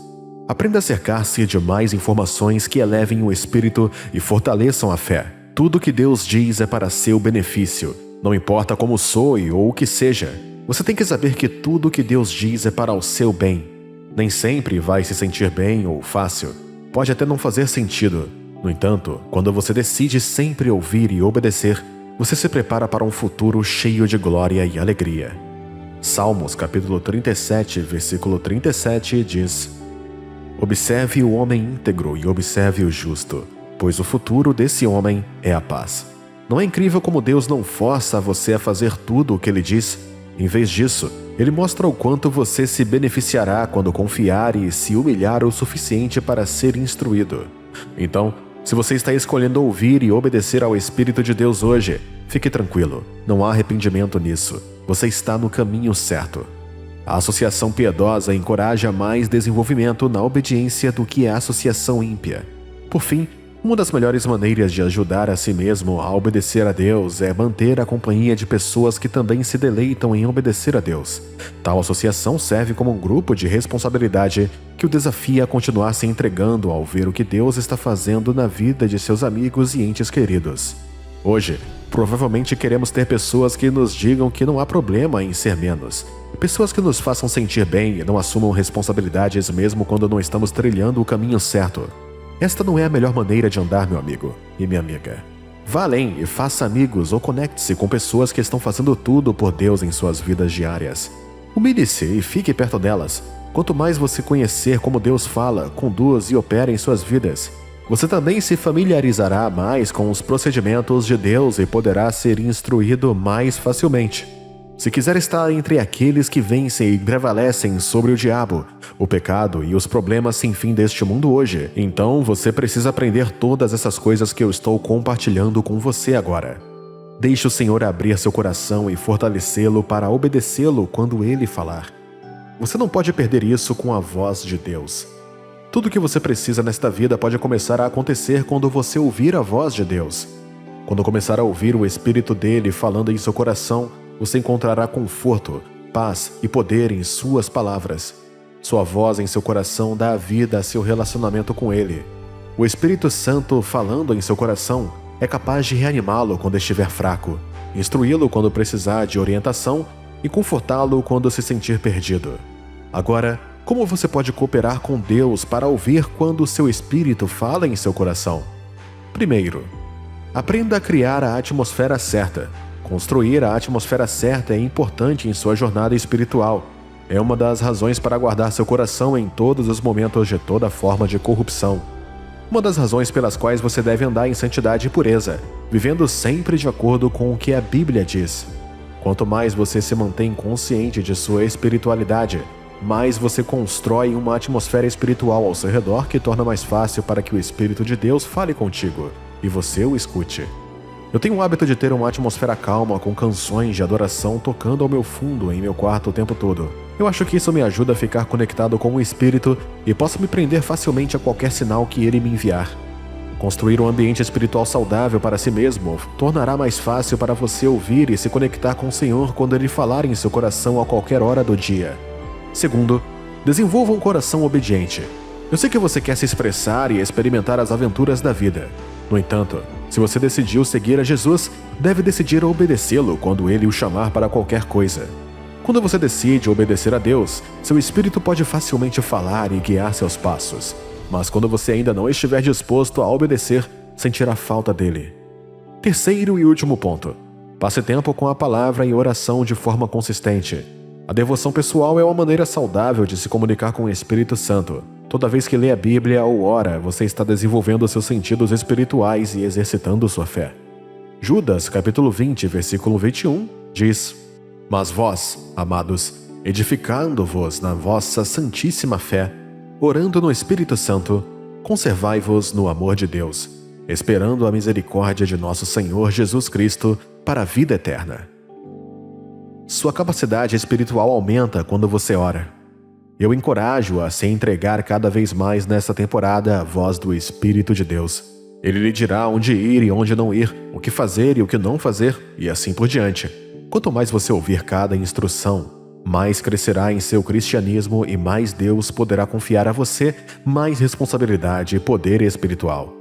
Aprenda a cercar-se de mais informações que elevem o espírito e fortaleçam a fé. Tudo que Deus diz é para seu benefício, não importa como soe ou o que seja. Você tem que saber que tudo que Deus diz é para o seu bem. Nem sempre vai se sentir bem ou fácil. Pode até não fazer sentido. No entanto, quando você decide sempre ouvir e obedecer, você se prepara para um futuro cheio de glória e alegria. Salmos capítulo 37, versículo 37 diz: Observe o homem íntegro e observe o justo, pois o futuro desse homem é a paz. Não é incrível como Deus não força você a fazer tudo o que Ele diz? Em vez disso, Ele mostra o quanto você se beneficiará quando confiar e se humilhar o suficiente para ser instruído. Então, se você está escolhendo ouvir e obedecer ao Espírito de Deus hoje, fique tranquilo, não há arrependimento nisso. Você está no caminho certo. A associação piedosa encoraja mais desenvolvimento na obediência do que a associação ímpia. Por fim, uma das melhores maneiras de ajudar a si mesmo a obedecer a Deus é manter a companhia de pessoas que também se deleitam em obedecer a Deus. Tal associação serve como um grupo de responsabilidade que o desafia a continuar se entregando ao ver o que Deus está fazendo na vida de seus amigos e entes queridos. Hoje, provavelmente queremos ter pessoas que nos digam que não há problema em ser menos. Pessoas que nos façam sentir bem e não assumam responsabilidades mesmo quando não estamos trilhando o caminho certo. Esta não é a melhor maneira de andar, meu amigo e minha amiga. Vá além e faça amigos ou conecte-se com pessoas que estão fazendo tudo por Deus em suas vidas diárias. Humilhe-se e fique perto delas. Quanto mais você conhecer como Deus fala, conduz e opera em suas vidas, você também se familiarizará mais com os procedimentos de Deus e poderá ser instruído mais facilmente. Se quiser estar entre aqueles que vencem e prevalecem sobre o diabo, o pecado e os problemas sem fim deste mundo hoje, então você precisa aprender todas essas coisas que eu estou compartilhando com você agora. Deixe o Senhor abrir seu coração e fortalecê-lo para obedecê-lo quando Ele falar. Você não pode perder isso com a voz de Deus. Tudo o que você precisa nesta vida pode começar a acontecer quando você ouvir a voz de Deus. Quando começar a ouvir o Espírito dele falando em seu coração, você encontrará conforto, paz e poder em suas palavras. Sua voz em seu coração dá vida a seu relacionamento com ele. O Espírito Santo falando em seu coração é capaz de reanimá-lo quando estiver fraco, instruí-lo quando precisar de orientação e confortá-lo quando se sentir perdido. Agora, como você pode cooperar com Deus para ouvir quando o seu Espírito fala em seu coração? Primeiro, aprenda a criar a atmosfera certa. Construir a atmosfera certa é importante em sua jornada espiritual. É uma das razões para guardar seu coração em todos os momentos de toda forma de corrupção. Uma das razões pelas quais você deve andar em santidade e pureza, vivendo sempre de acordo com o que a Bíblia diz. Quanto mais você se mantém consciente de sua espiritualidade, mais você constrói uma atmosfera espiritual ao seu redor que torna mais fácil para que o Espírito de Deus fale contigo e você o escute. Eu tenho o hábito de ter uma atmosfera calma com canções de adoração tocando ao meu fundo em meu quarto o tempo todo. Eu acho que isso me ajuda a ficar conectado com o Espírito e posso me prender facilmente a qualquer sinal que ele me enviar. Construir um ambiente espiritual saudável para si mesmo tornará mais fácil para você ouvir e se conectar com o Senhor quando ele falar em seu coração a qualquer hora do dia. Segundo, desenvolva um coração obediente. Eu sei que você quer se expressar e experimentar as aventuras da vida. No entanto, se você decidiu seguir a Jesus, deve decidir obedecê-lo quando ele o chamar para qualquer coisa. Quando você decide obedecer a Deus, seu espírito pode facilmente falar e guiar seus passos. Mas quando você ainda não estiver disposto a obedecer, sentirá falta dele. Terceiro e último ponto. Passe tempo com a palavra e oração de forma consistente. A devoção pessoal é uma maneira saudável de se comunicar com o Espírito Santo. Toda vez que lê a Bíblia ou ora, você está desenvolvendo seus sentidos espirituais e exercitando sua fé. Judas, capítulo 20, versículo 21, diz: Mas vós, amados, edificando-vos na vossa santíssima fé, orando no Espírito Santo, conservai-vos no amor de Deus, esperando a misericórdia de nosso Senhor Jesus Cristo para a vida eterna. Sua capacidade espiritual aumenta quando você ora. Eu encorajo a se entregar cada vez mais nesta temporada à voz do Espírito de Deus. Ele lhe dirá onde ir e onde não ir, o que fazer e o que não fazer, e assim por diante. Quanto mais você ouvir cada instrução, mais crescerá em seu cristianismo e mais Deus poderá confiar a você mais responsabilidade e poder espiritual.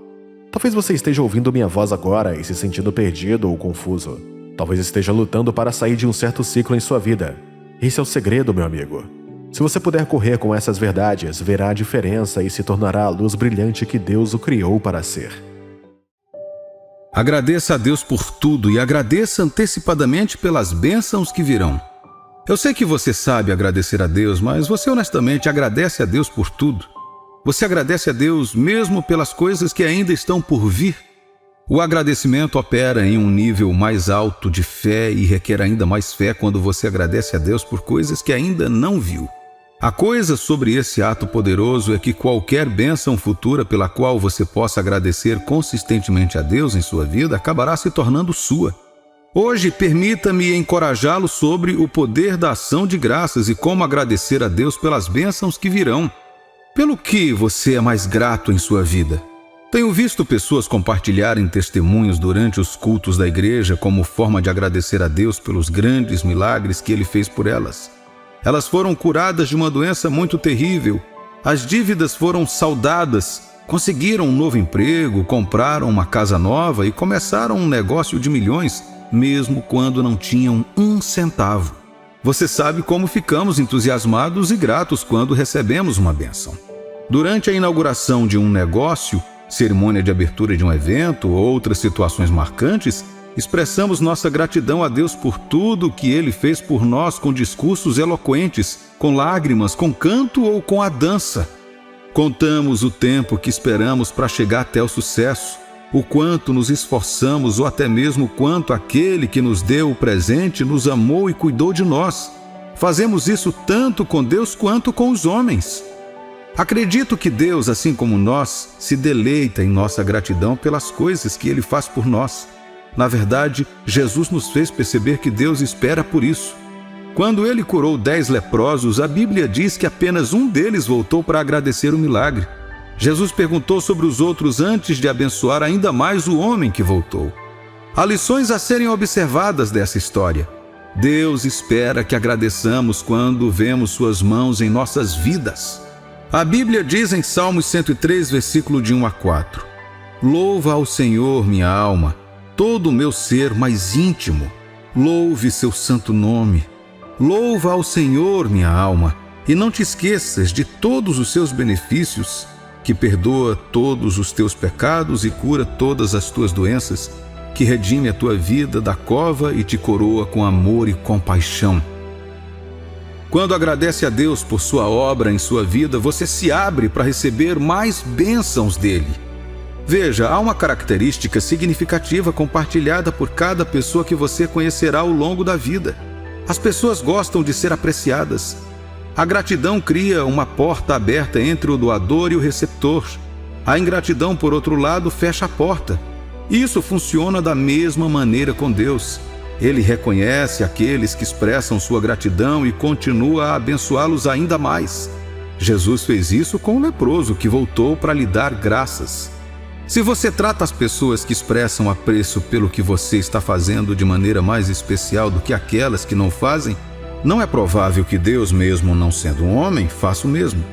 Talvez você esteja ouvindo minha voz agora e se sentindo perdido ou confuso. Talvez esteja lutando para sair de um certo ciclo em sua vida. Esse é o segredo, meu amigo. Se você puder correr com essas verdades, verá a diferença e se tornará a luz brilhante que Deus o criou para ser. Agradeça a Deus por tudo e agradeça antecipadamente pelas bênçãos que virão. Eu sei que você sabe agradecer a Deus, mas você honestamente agradece a Deus por tudo. Você agradece a Deus mesmo pelas coisas que ainda estão por vir. O agradecimento opera em um nível mais alto de fé e requer ainda mais fé quando você agradece a Deus por coisas que ainda não viu. A coisa sobre esse ato poderoso é que qualquer bênção futura pela qual você possa agradecer consistentemente a Deus em sua vida acabará se tornando sua. Hoje, permita-me encorajá-lo sobre o poder da ação de graças e como agradecer a Deus pelas bênçãos que virão. Pelo que você é mais grato em sua vida? Tenho visto pessoas compartilharem testemunhos durante os cultos da igreja como forma de agradecer a Deus pelos grandes milagres que Ele fez por elas. Elas foram curadas de uma doença muito terrível, as dívidas foram saldadas, conseguiram um novo emprego, compraram uma casa nova e começaram um negócio de milhões, mesmo quando não tinham um centavo. Você sabe como ficamos entusiasmados e gratos quando recebemos uma bênção. Durante a inauguração de um negócio, cerimônia de abertura de um evento ou outras situações marcantes, expressamos nossa gratidão a Deus por tudo que Ele fez por nós com discursos eloquentes, com lágrimas, com canto ou com a dança. Contamos o tempo que esperamos para chegar até o sucesso, o quanto nos esforçamos ou até mesmo quanto aquele que nos deu o presente nos amou e cuidou de nós. Fazemos isso tanto com Deus quanto com os homens. Acredito que Deus, assim como nós, se deleita em nossa gratidão pelas coisas que Ele faz por nós. Na verdade, Jesus nos fez perceber que Deus espera por isso. Quando Ele curou 10 leprosos, a Bíblia diz que apenas um deles voltou para agradecer o milagre. Jesus perguntou sobre os outros antes de abençoar ainda mais o homem que voltou. Há lições a serem observadas dessa história. Deus espera que agradeçamos quando vemos suas mãos em nossas vidas. A Bíblia diz em Salmos 103, versículo de 1 a 4: Louva ao Senhor, minha alma, todo o meu ser mais íntimo. Louve seu santo nome. Louva ao Senhor, minha alma, e não te esqueças de todos os seus benefícios, que perdoa todos os teus pecados e cura todas as tuas doenças, que redime a tua vida da cova e te coroa com amor e compaixão. Quando agradece a Deus por sua obra em sua vida, você se abre para receber mais bênçãos dele. Veja, há uma característica significativa compartilhada por cada pessoa que você conhecerá ao longo da vida. As pessoas gostam de ser apreciadas. A gratidão cria uma porta aberta entre o doador e o receptor. A ingratidão, por outro lado, fecha a porta. Isso funciona da mesma maneira com Deus. Ele reconhece aqueles que expressam sua gratidão e continua a abençoá-los ainda mais. Jesus fez isso com o leproso que voltou para lhe dar graças. Se você trata as pessoas que expressam apreço pelo que você está fazendo de maneira mais especial do que aquelas que não fazem, não é provável que Deus, mesmo não sendo um homem, faça o mesmo.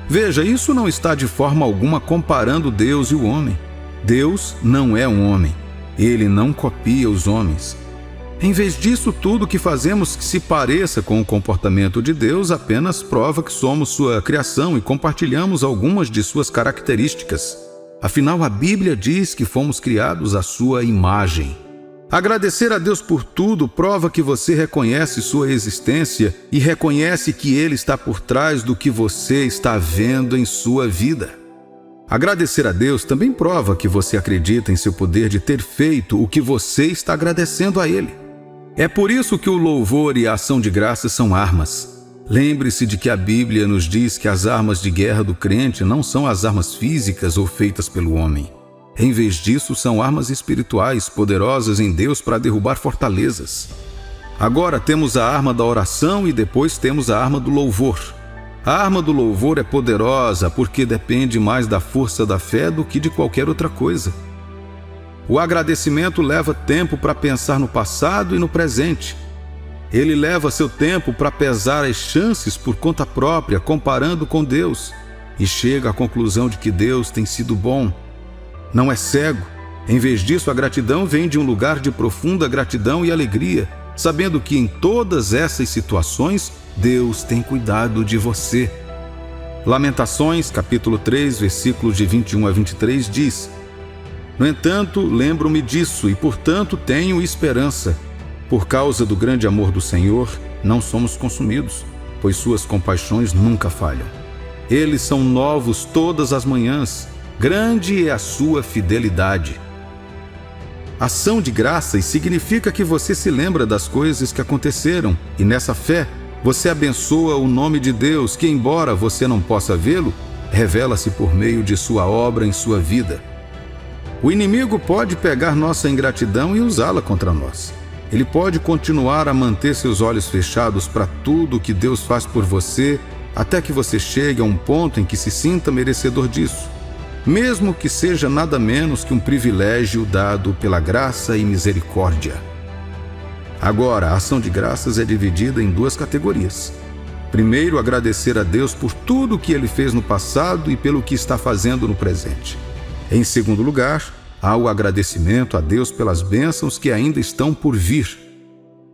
Veja, isso não está de forma alguma comparando Deus e o homem. Deus não é um homem. Ele não copia os homens. Em vez disso, tudo que fazemos que se pareça com o comportamento de Deus apenas prova que somos sua criação e compartilhamos algumas de suas características. Afinal, a Bíblia diz que fomos criados à sua imagem. Agradecer a Deus por tudo prova que você reconhece sua existência e reconhece que Ele está por trás do que você está vendo em sua vida. Agradecer a Deus também prova que você acredita em seu poder de ter feito o que você está agradecendo a Ele. É por isso que o louvor e a ação de graças são armas. Lembre-se de que a Bíblia nos diz que as armas de guerra do crente não são as armas físicas ou feitas pelo homem. Em vez disso, são armas espirituais poderosas em Deus para derrubar fortalezas. Agora temos a arma da oração e depois temos a arma do louvor. A arma do louvor é poderosa porque depende mais da força da fé do que de qualquer outra coisa. O agradecimento leva tempo para pensar no passado e no presente. Ele leva seu tempo para pesar as chances por conta própria, comparando com Deus, e chega à conclusão de que Deus tem sido bom. Não é cego. Em vez disso, a gratidão vem de um lugar de profunda gratidão e alegria, sabendo que em todas essas situações, Deus tem cuidado de você. Lamentações, capítulo 3, versículos de 21 a 23 diz: No entanto, lembro-me disso e, portanto, tenho esperança. Por causa do grande amor do Senhor, não somos consumidos, pois suas compaixões nunca falham. Eles são novos todas as manhãs. Grande é a sua fidelidade. Ação de graças significa que você se lembra das coisas que aconteceram e, nessa fé, você abençoa o nome de Deus, que, embora você não possa vê-lo, revela-se por meio de sua obra em sua vida. O inimigo pode pegar nossa ingratidão e usá-la contra nós. Ele pode continuar a manter seus olhos fechados para tudo o que Deus faz por você, até que você chegue a um ponto em que se sinta merecedor disso, mesmo que seja nada menos que um privilégio dado pela graça e misericórdia. Agora, a ação de graças é dividida em duas categorias. Primeiro, agradecer a Deus por tudo o que Ele fez no passado e pelo que está fazendo no presente. Em segundo lugar, há o agradecimento a Deus pelas bênçãos que ainda estão por vir.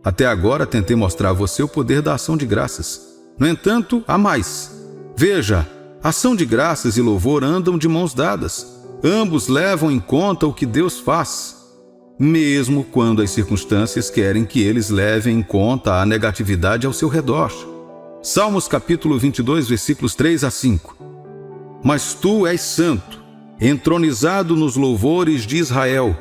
Até agora, tentei mostrar a você o poder da ação de graças. No entanto, há mais. Veja, ação de graças e louvor andam de mãos dadas. Ambos levam em conta o que Deus faz, mesmo quando as circunstâncias querem que eles levem em conta a negatividade ao seu redor. Salmos capítulo 22, versículos 3 a 5. Mas tu és santo, entronizado nos louvores de Israel.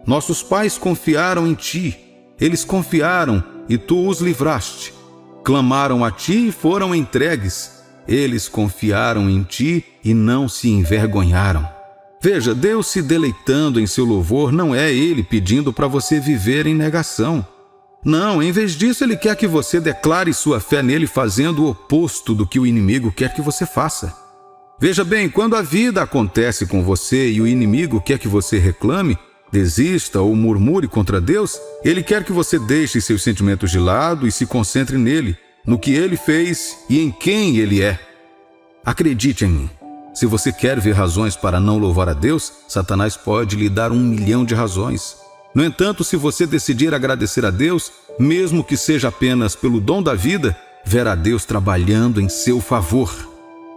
Nossos pais confiaram em ti. Eles confiaram e tu os livraste. Clamaram a ti e foram entregues. Eles confiaram em ti e não se envergonharam. Veja, Deus se deleitando em seu louvor não é Ele pedindo para você viver em negação. Não, em vez disso, Ele quer que você declare sua fé nele fazendo o oposto do que o inimigo quer que você faça. Veja bem, quando a vida acontece com você e o inimigo quer que você reclame, desista ou murmure contra Deus, ele quer que você deixe seus sentimentos de lado e se concentre nele, no que ele fez e em quem ele é. Acredite em mim. Se você quer ver razões para não louvar a Deus, Satanás pode lhe dar 1 milhão de razões. No entanto, se você decidir agradecer a Deus, mesmo que seja apenas pelo dom da vida, verá Deus trabalhando em seu favor.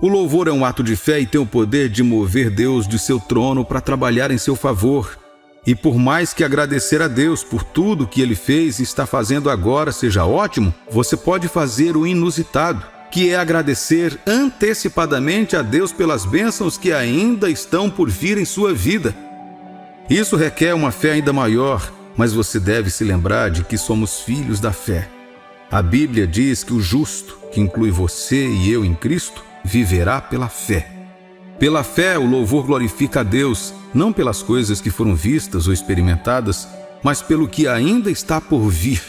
O louvor é um ato de fé e tem o poder de mover Deus de seu trono para trabalhar em seu favor. E por mais que agradecer a Deus por tudo que Ele fez e está fazendo agora seja ótimo, você pode fazer o inusitado, que é agradecer antecipadamente a Deus pelas bênçãos que ainda estão por vir em sua vida. Isso requer uma fé ainda maior, mas você deve se lembrar de que somos filhos da fé. A Bíblia diz que o justo, que inclui você e eu em Cristo, viverá pela fé. Pela fé, o louvor glorifica a Deus, não pelas coisas que foram vistas ou experimentadas, mas pelo que ainda está por vir.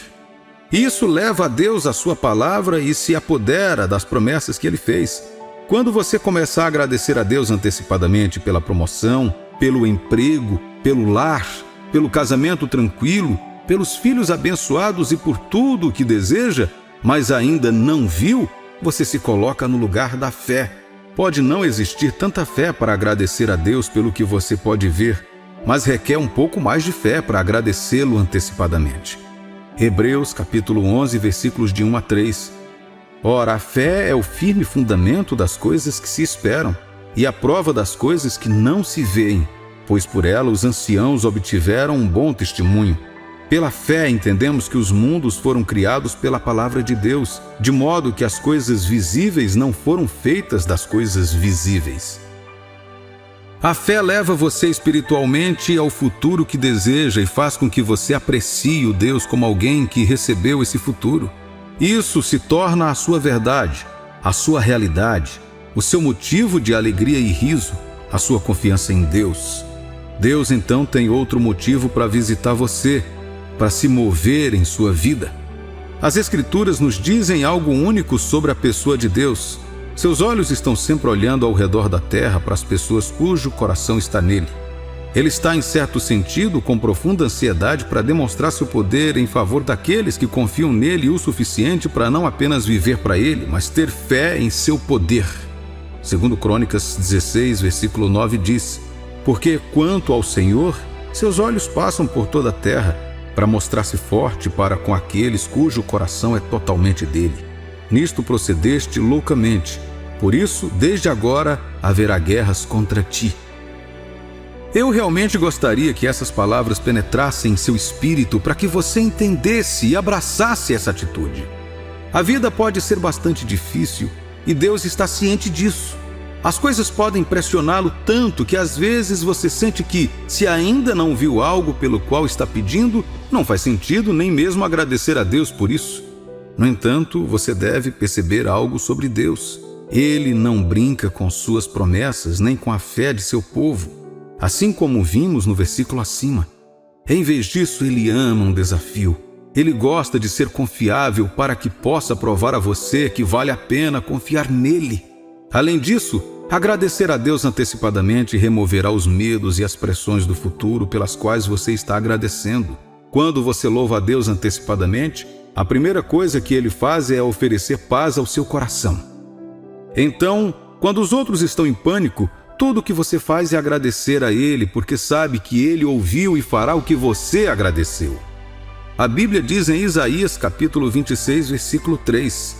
Isso leva a Deus a sua palavra e se apodera das promessas que Ele fez. Quando você começar a agradecer a Deus antecipadamente pela promoção, pelo emprego, pelo lar, pelo casamento tranquilo, pelos filhos abençoados e por tudo o que deseja, mas ainda não viu, você se coloca no lugar da fé. Pode não existir tanta fé para agradecer a Deus pelo que você pode ver, mas requer um pouco mais de fé para agradecê-lo antecipadamente. Hebreus capítulo 11, versículos de 1 a 3. Ora, a fé é o firme fundamento das coisas que se esperam e a prova das coisas que não se veem, pois por ela os anciãos obtiveram um bom testemunho. Pela fé entendemos que os mundos foram criados pela palavra de Deus, de modo que as coisas visíveis não foram feitas das coisas visíveis. A fé leva você espiritualmente ao futuro que deseja e faz com que você aprecie o Deus como alguém que recebeu esse futuro. Isso se torna a sua verdade, a sua realidade, o seu motivo de alegria e riso, a sua confiança em Deus. Deus então tem outro motivo para visitar você, para se mover em sua vida. As Escrituras nos dizem algo único sobre a pessoa de Deus. Seus olhos estão sempre olhando ao redor da terra para as pessoas cujo coração está nele. Ele está, em certo sentido, com profunda ansiedade para demonstrar seu poder em favor daqueles que confiam nele o suficiente para não apenas viver para ele, mas ter fé em seu poder. Segundo Crônicas 16, versículo 9 diz: Porque quanto ao Senhor, seus olhos passam por toda a terra, para mostrar-se forte para com aqueles cujo coração é totalmente dele. Nisto procedeste loucamente, por isso, desde agora, haverá guerras contra ti. Eu realmente gostaria que essas palavras penetrassem em seu espírito para que você entendesse e abraçasse essa atitude. A vida pode ser bastante difícil e Deus está ciente disso. As coisas podem pressioná-lo tanto que às vezes você sente que, se ainda não viu algo pelo qual está pedindo, não faz sentido nem mesmo agradecer a Deus por isso. No entanto, você deve perceber algo sobre Deus. Ele não brinca com suas promessas nem com a fé de seu povo, assim como vimos no versículo acima. Em vez disso, ele ama um desafio. Ele gosta de ser confiável para que possa provar a você que vale a pena confiar nele. Além disso, agradecer a Deus antecipadamente removerá os medos e as pressões do futuro pelas quais você está agradecendo. Quando você louva a Deus antecipadamente, a primeira coisa que Ele faz é oferecer paz ao seu coração. Então, quando os outros estão em pânico, tudo o que você faz é agradecer a Ele, porque sabe que Ele ouviu e fará o que você agradeceu. A Bíblia diz em Isaías capítulo 26, versículo 3: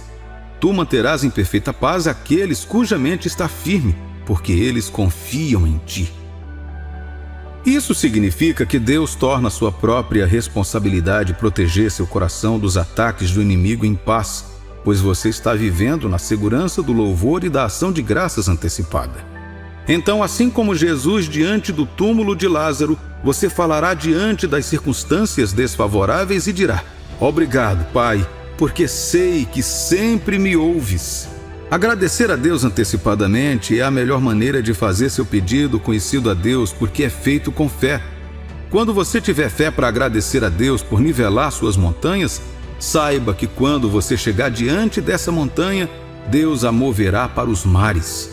Tu manterás em perfeita paz aqueles cuja mente está firme, porque eles confiam em ti. Isso significa que Deus torna sua própria responsabilidade proteger seu coração dos ataques do inimigo em paz, pois você está vivendo na segurança do louvor e da ação de graças antecipada. Então, assim como Jesus diante do túmulo de Lázaro, você falará diante das circunstâncias desfavoráveis e dirá: Obrigado, Pai, porque sei que sempre me ouves. Agradecer a Deus antecipadamente é a melhor maneira de fazer seu pedido conhecido a Deus, porque é feito com fé. Quando você tiver fé para agradecer a Deus por nivelar suas montanhas, saiba que quando você chegar diante dessa montanha, Deus a moverá para os mares.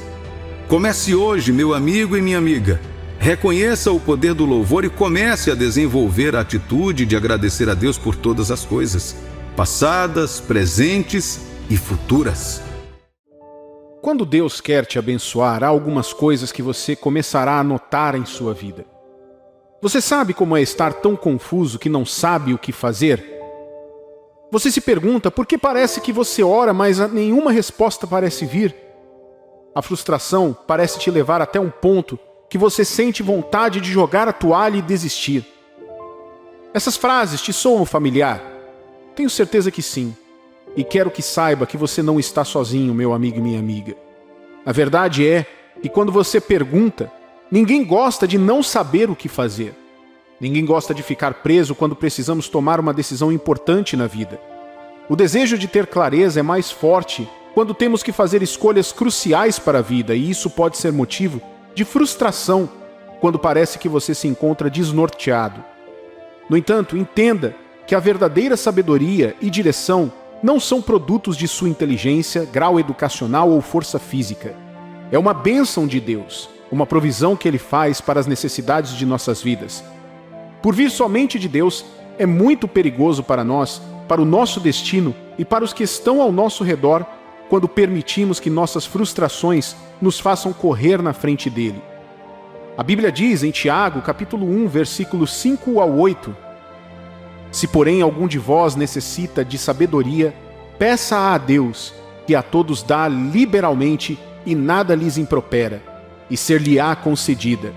Comece hoje, meu amigo e minha amiga. Reconheça o poder do louvor e comece a desenvolver a atitude de agradecer a Deus por todas as coisas, passadas, presentes e futuras. Quando Deus quer te abençoar, há algumas coisas que você começará a notar em sua vida. Você sabe como é estar tão confuso que não sabe o que fazer? Você se pergunta por que parece que você ora, mas nenhuma resposta parece vir. A frustração parece te levar até um ponto que você sente vontade de jogar a toalha e desistir. Essas frases te soam familiar? Tenho certeza que sim. E quero que saiba que você não está sozinho, meu amigo e minha amiga. A verdade é que quando você pergunta, ninguém gosta de não saber o que fazer. Ninguém gosta de ficar preso quando precisamos tomar uma decisão importante na vida. O desejo de ter clareza é mais forte quando temos que fazer escolhas cruciais para a vida, e isso pode ser motivo de frustração quando parece que você se encontra desnorteado. No entanto, entenda que a verdadeira sabedoria e direção não são produtos de sua inteligência, grau educacional ou força física. É uma bênção de Deus, uma provisão que Ele faz para as necessidades de nossas vidas. Por vir somente de Deus, é muito perigoso para nós, para o nosso destino e para os que estão ao nosso redor, quando permitimos que nossas frustrações nos façam correr na frente dele. A Bíblia diz em Tiago, capítulo 1, versículos 5 ao 8: Se, porém, algum de vós necessita de sabedoria, peça a Deus, que a todos dá liberalmente e nada lhes impropera, e ser-lhe-á concedida.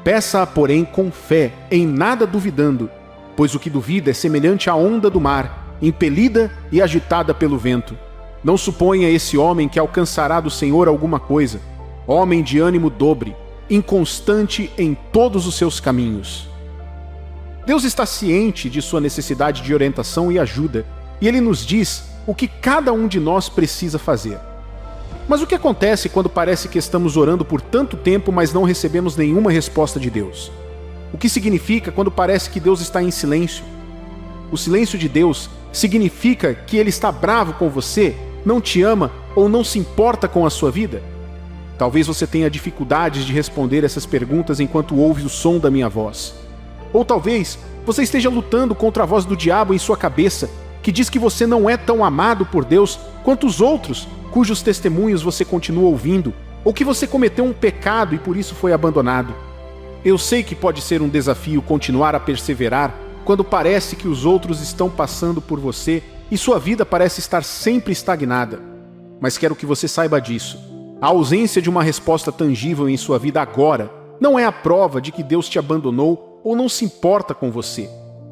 Peça-a, porém, com fé, em nada duvidando, pois o que duvida é semelhante à onda do mar, impelida e agitada pelo vento. Não suponha esse homem que alcançará do Senhor alguma coisa, homem de ânimo dobre, inconstante em todos os seus caminhos. Deus está ciente de sua necessidade de orientação e ajuda, e Ele nos diz o que cada um de nós precisa fazer. Mas o que acontece quando parece que estamos orando por tanto tempo, mas não recebemos nenhuma resposta de Deus? O que significa quando parece que Deus está em silêncio? O silêncio de Deus significa que Ele está bravo com você, não te ama ou não se importa com a sua vida? Talvez você tenha dificuldades de responder essas perguntas enquanto ouve o som da minha voz. Ou talvez você esteja lutando contra a voz do diabo em sua cabeça, que diz que você não é tão amado por Deus quanto os outros, cujos testemunhos você continua ouvindo, ou que você cometeu um pecado e por isso foi abandonado. Eu sei que pode ser um desafio continuar a perseverar quando parece que os outros estão passando por você e sua vida parece estar sempre estagnada. Mas quero que você saiba disso. A ausência de uma resposta tangível em sua vida agora não é a prova de que Deus te abandonou ou não se importa com você.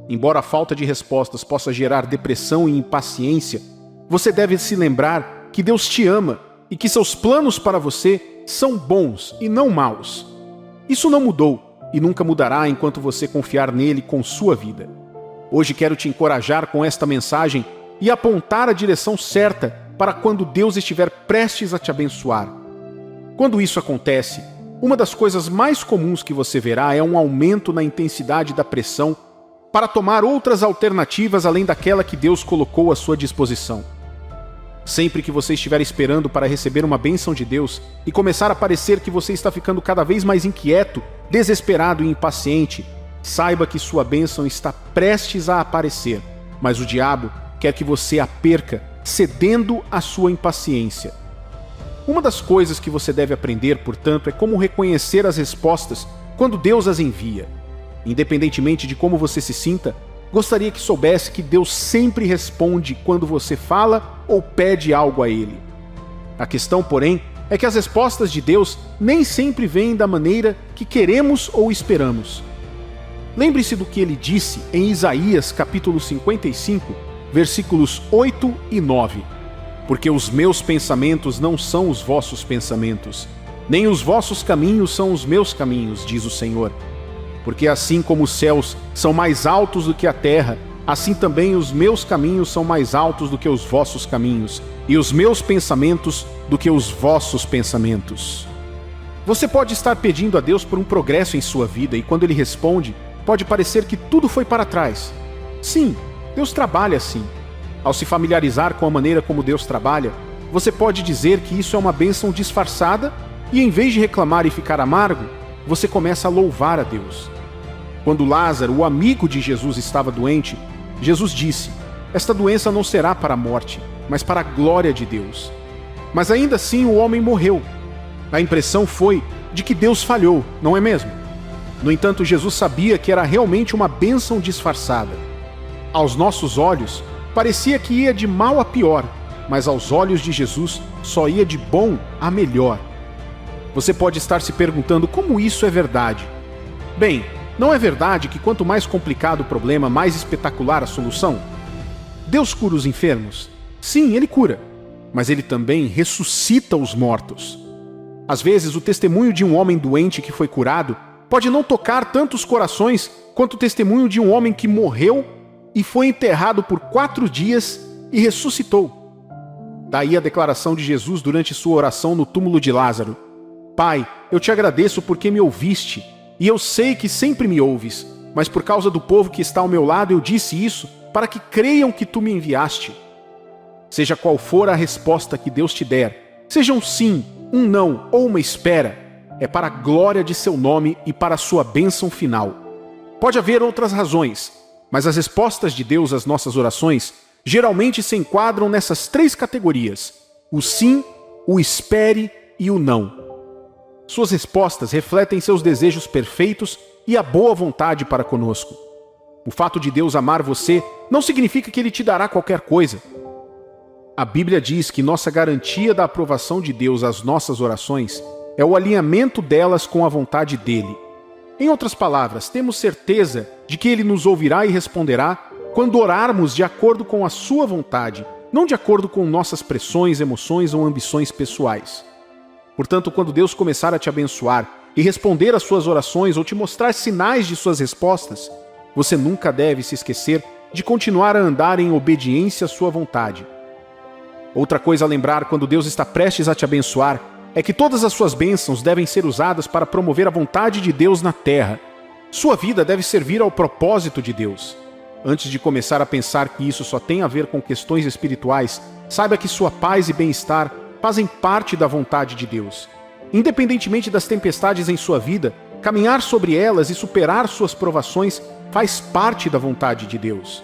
Embora a falta de respostas possa gerar depressão e impaciência, você deve se lembrar que Deus te ama e que seus planos para você são bons e não maus. Isso não mudou e nunca mudará enquanto você confiar nele com sua vida. Hoje quero te encorajar com esta mensagem e apontar a direção certa para quando Deus estiver prestes a te abençoar. Quando isso acontece, uma das coisas mais comuns que você verá é um aumento na intensidade da pressão para tomar outras alternativas além daquela que Deus colocou à sua disposição. Sempre que você estiver esperando para receber uma bênção de Deus e começar a parecer que você está ficando cada vez mais inquieto, desesperado e impaciente, saiba que sua bênção está prestes a aparecer, mas o diabo quer que você a perca, cedendo à sua impaciência. Uma das coisas que você deve aprender, portanto, é como reconhecer as respostas quando Deus as envia. Independentemente de como você se sinta, gostaria que soubesse que Deus sempre responde quando você fala ou pede algo a Ele. A questão, porém, é que as respostas de Deus nem sempre vêm da maneira que queremos ou esperamos. Lembre-se do que Ele disse em Isaías capítulo 55, versículos 8 e 9. Porque os meus pensamentos não são os vossos pensamentos, nem os vossos caminhos são os meus caminhos, diz o Senhor. Porque assim como os céus são mais altos do que a terra, assim também os meus caminhos são mais altos do que os vossos caminhos, e os meus pensamentos do que os vossos pensamentos. Você pode estar pedindo a Deus por um progresso em sua vida, e quando Ele responde, pode parecer que tudo foi para trás. Sim, Deus trabalha assim. Ao se familiarizar com a maneira como Deus trabalha, você pode dizer que isso é uma bênção disfarçada E em vez de reclamar e ficar amargo, você começa a louvar a Deus. Quando Lázaro, o amigo de Jesus, estava doente, Jesus disse: "Esta doença não será para a morte, mas para a glória de Deus." Mas ainda assim o homem morreu. A impressão foi de que Deus falhou, não é mesmo? No entanto, Jesus sabia que era realmente uma bênção disfarçada. Aos nossos olhos, parecia que ia de mal a pior, mas aos olhos de Jesus só ia de bom a melhor. Você pode estar se perguntando como isso é verdade. Bem, não é verdade que quanto mais complicado o problema, mais espetacular a solução? Deus cura os enfermos? Sim, Ele cura. Mas Ele também ressuscita os mortos. Às vezes, o testemunho de um homem doente que foi curado pode não tocar tantos corações quanto o testemunho de um homem que morreu e foi enterrado por 4 dias e ressuscitou. Daí a declaração de Jesus durante sua oração no túmulo de Lázaro: "Pai, eu te agradeço porque me ouviste, e eu sei que sempre me ouves, mas por causa do povo que está ao meu lado eu disse isso, para que creiam que tu me enviaste." Seja qual for a resposta que Deus te der, seja um sim, um não ou uma espera, é para a glória de seu nome e para a sua bênção final. Pode haver outras razões, mas as respostas de Deus às nossas orações geralmente se enquadram nessas 3 categorias: o sim, o espere e o não. Suas respostas refletem seus desejos perfeitos e a boa vontade para conosco. O fato de Deus amar você não significa que Ele te dará qualquer coisa. A Bíblia diz que nossa garantia da aprovação de Deus às nossas orações é o alinhamento delas com a vontade dEle. Em outras palavras, temos certeza de que Ele nos ouvirá e responderá quando orarmos de acordo com a sua vontade, não de acordo com nossas pressões, emoções ou ambições pessoais. Portanto, quando Deus começar a te abençoar e responder às suas orações ou te mostrar sinais de suas respostas, você nunca deve se esquecer de continuar a andar em obediência à sua vontade. Outra coisa a lembrar quando Deus está prestes a te abençoar é que todas as suas bênçãos devem ser usadas para promover a vontade de Deus na terra. Sua vida deve servir ao propósito de Deus. Antes de começar a pensar que isso só tem a ver com questões espirituais, saiba que sua paz e bem-estar fazem parte da vontade de Deus. Independentemente das tempestades em sua vida, caminhar sobre elas e superar suas provações faz parte da vontade de Deus.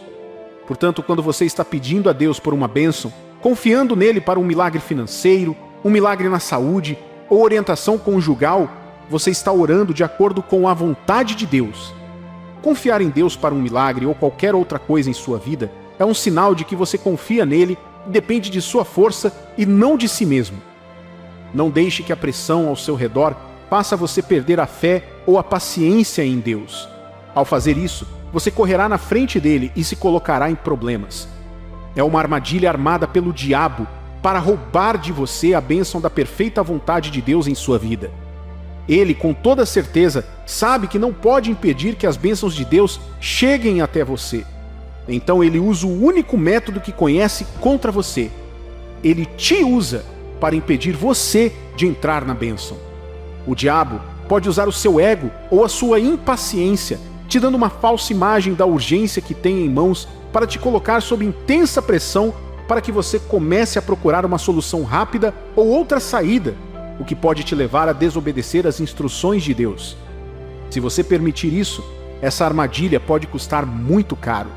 Portanto, quando você está pedindo a Deus por uma bênção, confiando nele para um milagre financeiro, um milagre na saúde ou orientação conjugal, você está orando de acordo com a vontade de Deus. Confiar em Deus para um milagre ou qualquer outra coisa em sua vida é um sinal de que você confia nele e depende de sua força e não de si mesmo. Não deixe que a pressão ao seu redor faça você perder a fé ou a paciência em Deus. Ao fazer isso, você correrá na frente dele e se colocará em problemas. É uma armadilha armada pelo diabo para roubar de você a bênção da perfeita vontade de Deus em sua vida. Ele, com toda certeza, sabe que não pode impedir que as bênçãos de Deus cheguem até você. Então ele usa o único método que conhece contra você. Ele te usa para impedir você de entrar na bênção. O diabo pode usar o seu ego ou a sua impaciência, te dando uma falsa imagem da urgência que tem em mãos para te colocar sob intensa pressão para que você comece a procurar uma solução rápida ou outra saída, o que pode te levar a desobedecer às instruções de Deus. Se você permitir isso, essa armadilha pode custar muito caro.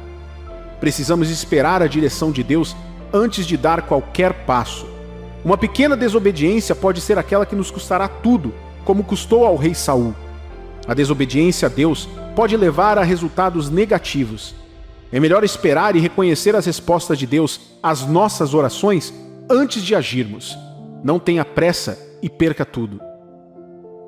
Precisamos esperar a direção de Deus antes de dar qualquer passo. Uma pequena desobediência pode ser aquela que nos custará tudo, como custou ao rei Saul. A desobediência a Deus pode levar a resultados negativos. É melhor esperar e reconhecer as respostas de Deus às nossas orações antes de agirmos. Não tenha pressa e perca tudo.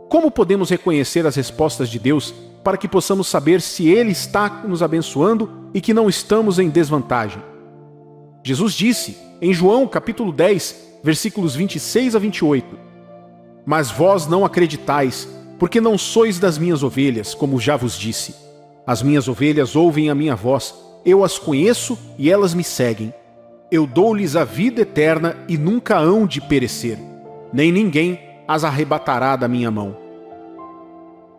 Como podemos reconhecer as respostas de Deus para que possamos saber se Ele está nos abençoando e que não estamos em desvantagem? Jesus disse, em João capítulo 10, versículos 26 a 28, "Mas vós não acreditais, porque não sois das minhas ovelhas, como já vos disse. As minhas ovelhas ouvem a minha voz, eu as conheço e elas me seguem. Eu dou-lhes a vida eterna e nunca hão de perecer, nem ninguém as arrebatará da minha mão."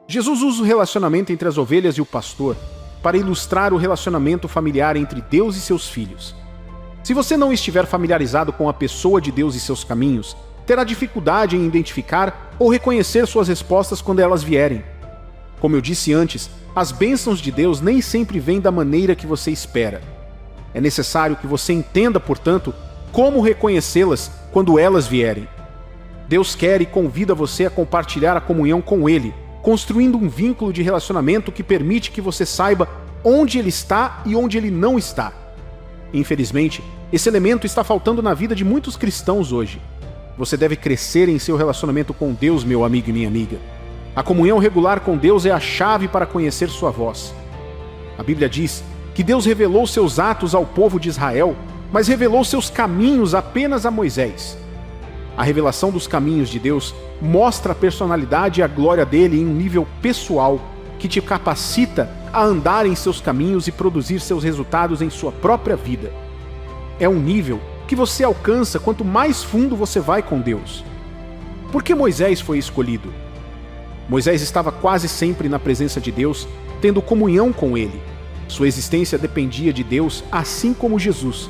Jesus usa o relacionamento entre as ovelhas e o pastor para ilustrar o relacionamento familiar entre Deus e seus filhos. Se você não estiver familiarizado com a pessoa de Deus e seus caminhos, terá dificuldade em identificar ou reconhecer suas respostas quando elas vierem. Como eu disse antes, as bênçãos de Deus nem sempre vêm da maneira que você espera. É necessário que você entenda, portanto, como reconhecê-las quando elas vierem. Deus quer e convida você a compartilhar a comunhão com Ele, construindo um vínculo de relacionamento que permite que você saiba onde Ele está e onde Ele não está. Infelizmente, esse elemento está faltando na vida de muitos cristãos hoje. Você deve crescer em seu relacionamento com Deus, meu amigo e minha amiga. A comunhão regular com Deus é a chave para conhecer sua voz. A Bíblia diz que Deus revelou seus atos ao povo de Israel, mas revelou seus caminhos apenas a Moisés. A revelação dos caminhos de Deus mostra a personalidade e a glória dele em um nível pessoal que te capacita a andar em seus caminhos e produzir seus resultados em sua própria vida. É um nível que você alcança quanto mais fundo você vai com Deus. Por que Moisés foi escolhido? Moisés estava quase sempre na presença de Deus, tendo comunhão com Ele. Sua existência dependia de Deus, assim como Jesus.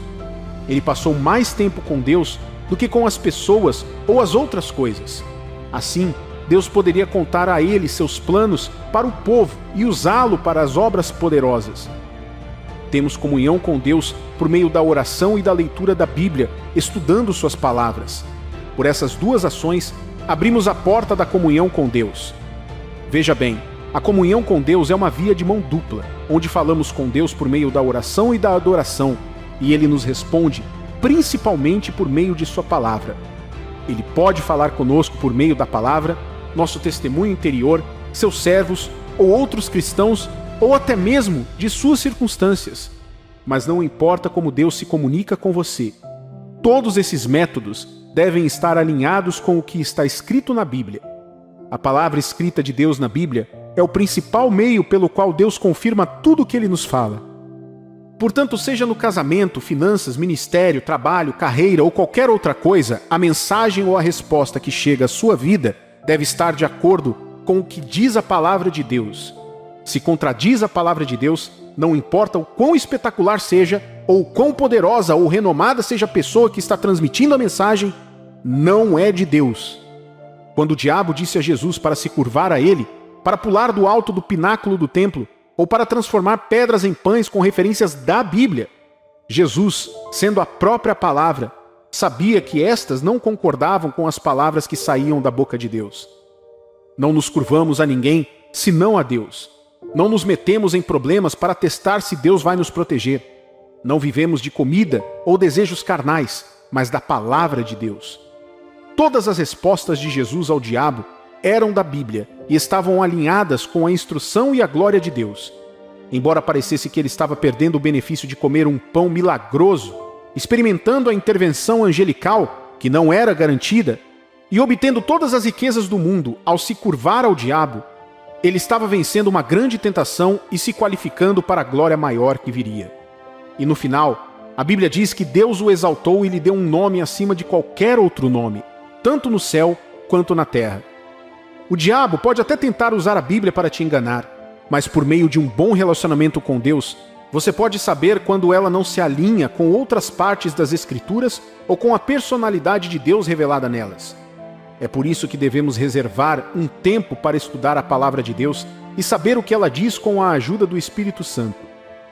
Ele passou mais tempo com Deus do que com as pessoas ou as outras coisas. Assim, Deus poderia contar a ele seus planos para o povo e usá-lo para as obras poderosas. Temos comunhão com Deus por meio da oração e da leitura da Bíblia, estudando suas palavras. Por essas duas ações, abrimos a porta da comunhão com Deus. Veja bem, a comunhão com Deus é uma via de mão dupla, onde falamos com Deus por meio da oração e da adoração, e Ele nos responde principalmente por meio de sua palavra. Ele pode falar conosco por meio da palavra, nosso testemunho interior, seus servos ou outros cristãos, ou até mesmo de suas circunstâncias. Mas não importa como Deus se comunica com você. Todos esses métodos devem estar alinhados com o que está escrito na Bíblia. A palavra escrita de Deus na Bíblia é o principal meio pelo qual Deus confirma tudo o que Ele nos fala. Portanto, seja no casamento, finanças, ministério, trabalho, carreira ou qualquer outra coisa, a mensagem ou a resposta que chega à sua vida deve estar de acordo com o que diz a palavra de Deus. Se contradiz a palavra de Deus, não importa o quão espetacular seja, ou quão poderosa ou renomada seja a pessoa que está transmitindo a mensagem, não é de Deus. Quando o diabo disse a Jesus para se curvar a ele, para pular do alto do pináculo do templo, ou para transformar pedras em pães com referências da Bíblia, Jesus, sendo a própria palavra, sabia que estas não concordavam com as palavras que saíam da boca de Deus. Não nos curvamos a ninguém, senão a Deus. Não nos metemos em problemas para testar se Deus vai nos proteger. Não vivemos de comida ou desejos carnais, mas da palavra de Deus. Todas as respostas de Jesus ao diabo eram da Bíblia e estavam alinhadas com a instrução e a glória de Deus. Embora parecesse que ele estava perdendo o benefício de comer um pão milagroso, experimentando a intervenção angelical, que não era garantida, e obtendo todas as riquezas do mundo ao se curvar ao diabo, ele estava vencendo uma grande tentação e se qualificando para a glória maior que viria. E no final, a Bíblia diz que Deus o exaltou e lhe deu um nome acima de qualquer outro nome, tanto no céu quanto na terra. O diabo pode até tentar usar a Bíblia para te enganar, mas por meio de um bom relacionamento com Deus, você pode saber quando ela não se alinha com outras partes das Escrituras ou com a personalidade de Deus revelada nelas. É por isso que devemos reservar um tempo para estudar a palavra de Deus e saber o que ela diz com a ajuda do Espírito Santo.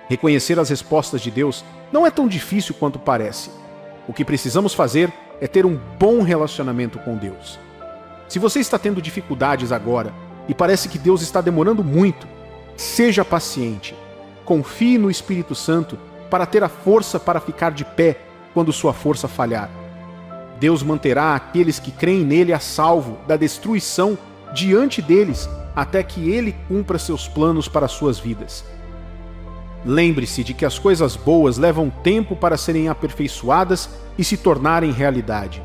Reconhecer as respostas de Deus não é tão difícil quanto parece. O que precisamos fazer é ter um bom relacionamento com Deus. Se você está tendo dificuldades agora e parece que Deus está demorando muito, seja paciente. Confie no Espírito Santo para ter a força para ficar de pé quando sua força falhar. Deus manterá aqueles que creem nele a salvo da destruição diante deles até que ele cumpra seus planos para suas vidas. Lembre-se de que as coisas boas levam tempo para serem aperfeiçoadas e se tornarem realidade.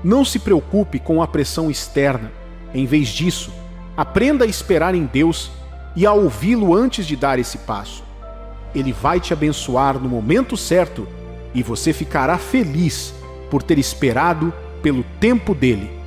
Não se preocupe com a pressão externa. Em vez disso, aprenda a esperar em Deus e a ouvi-lo antes de dar esse passo. Ele vai te abençoar no momento certo e você ficará feliz por ter esperado pelo tempo dele.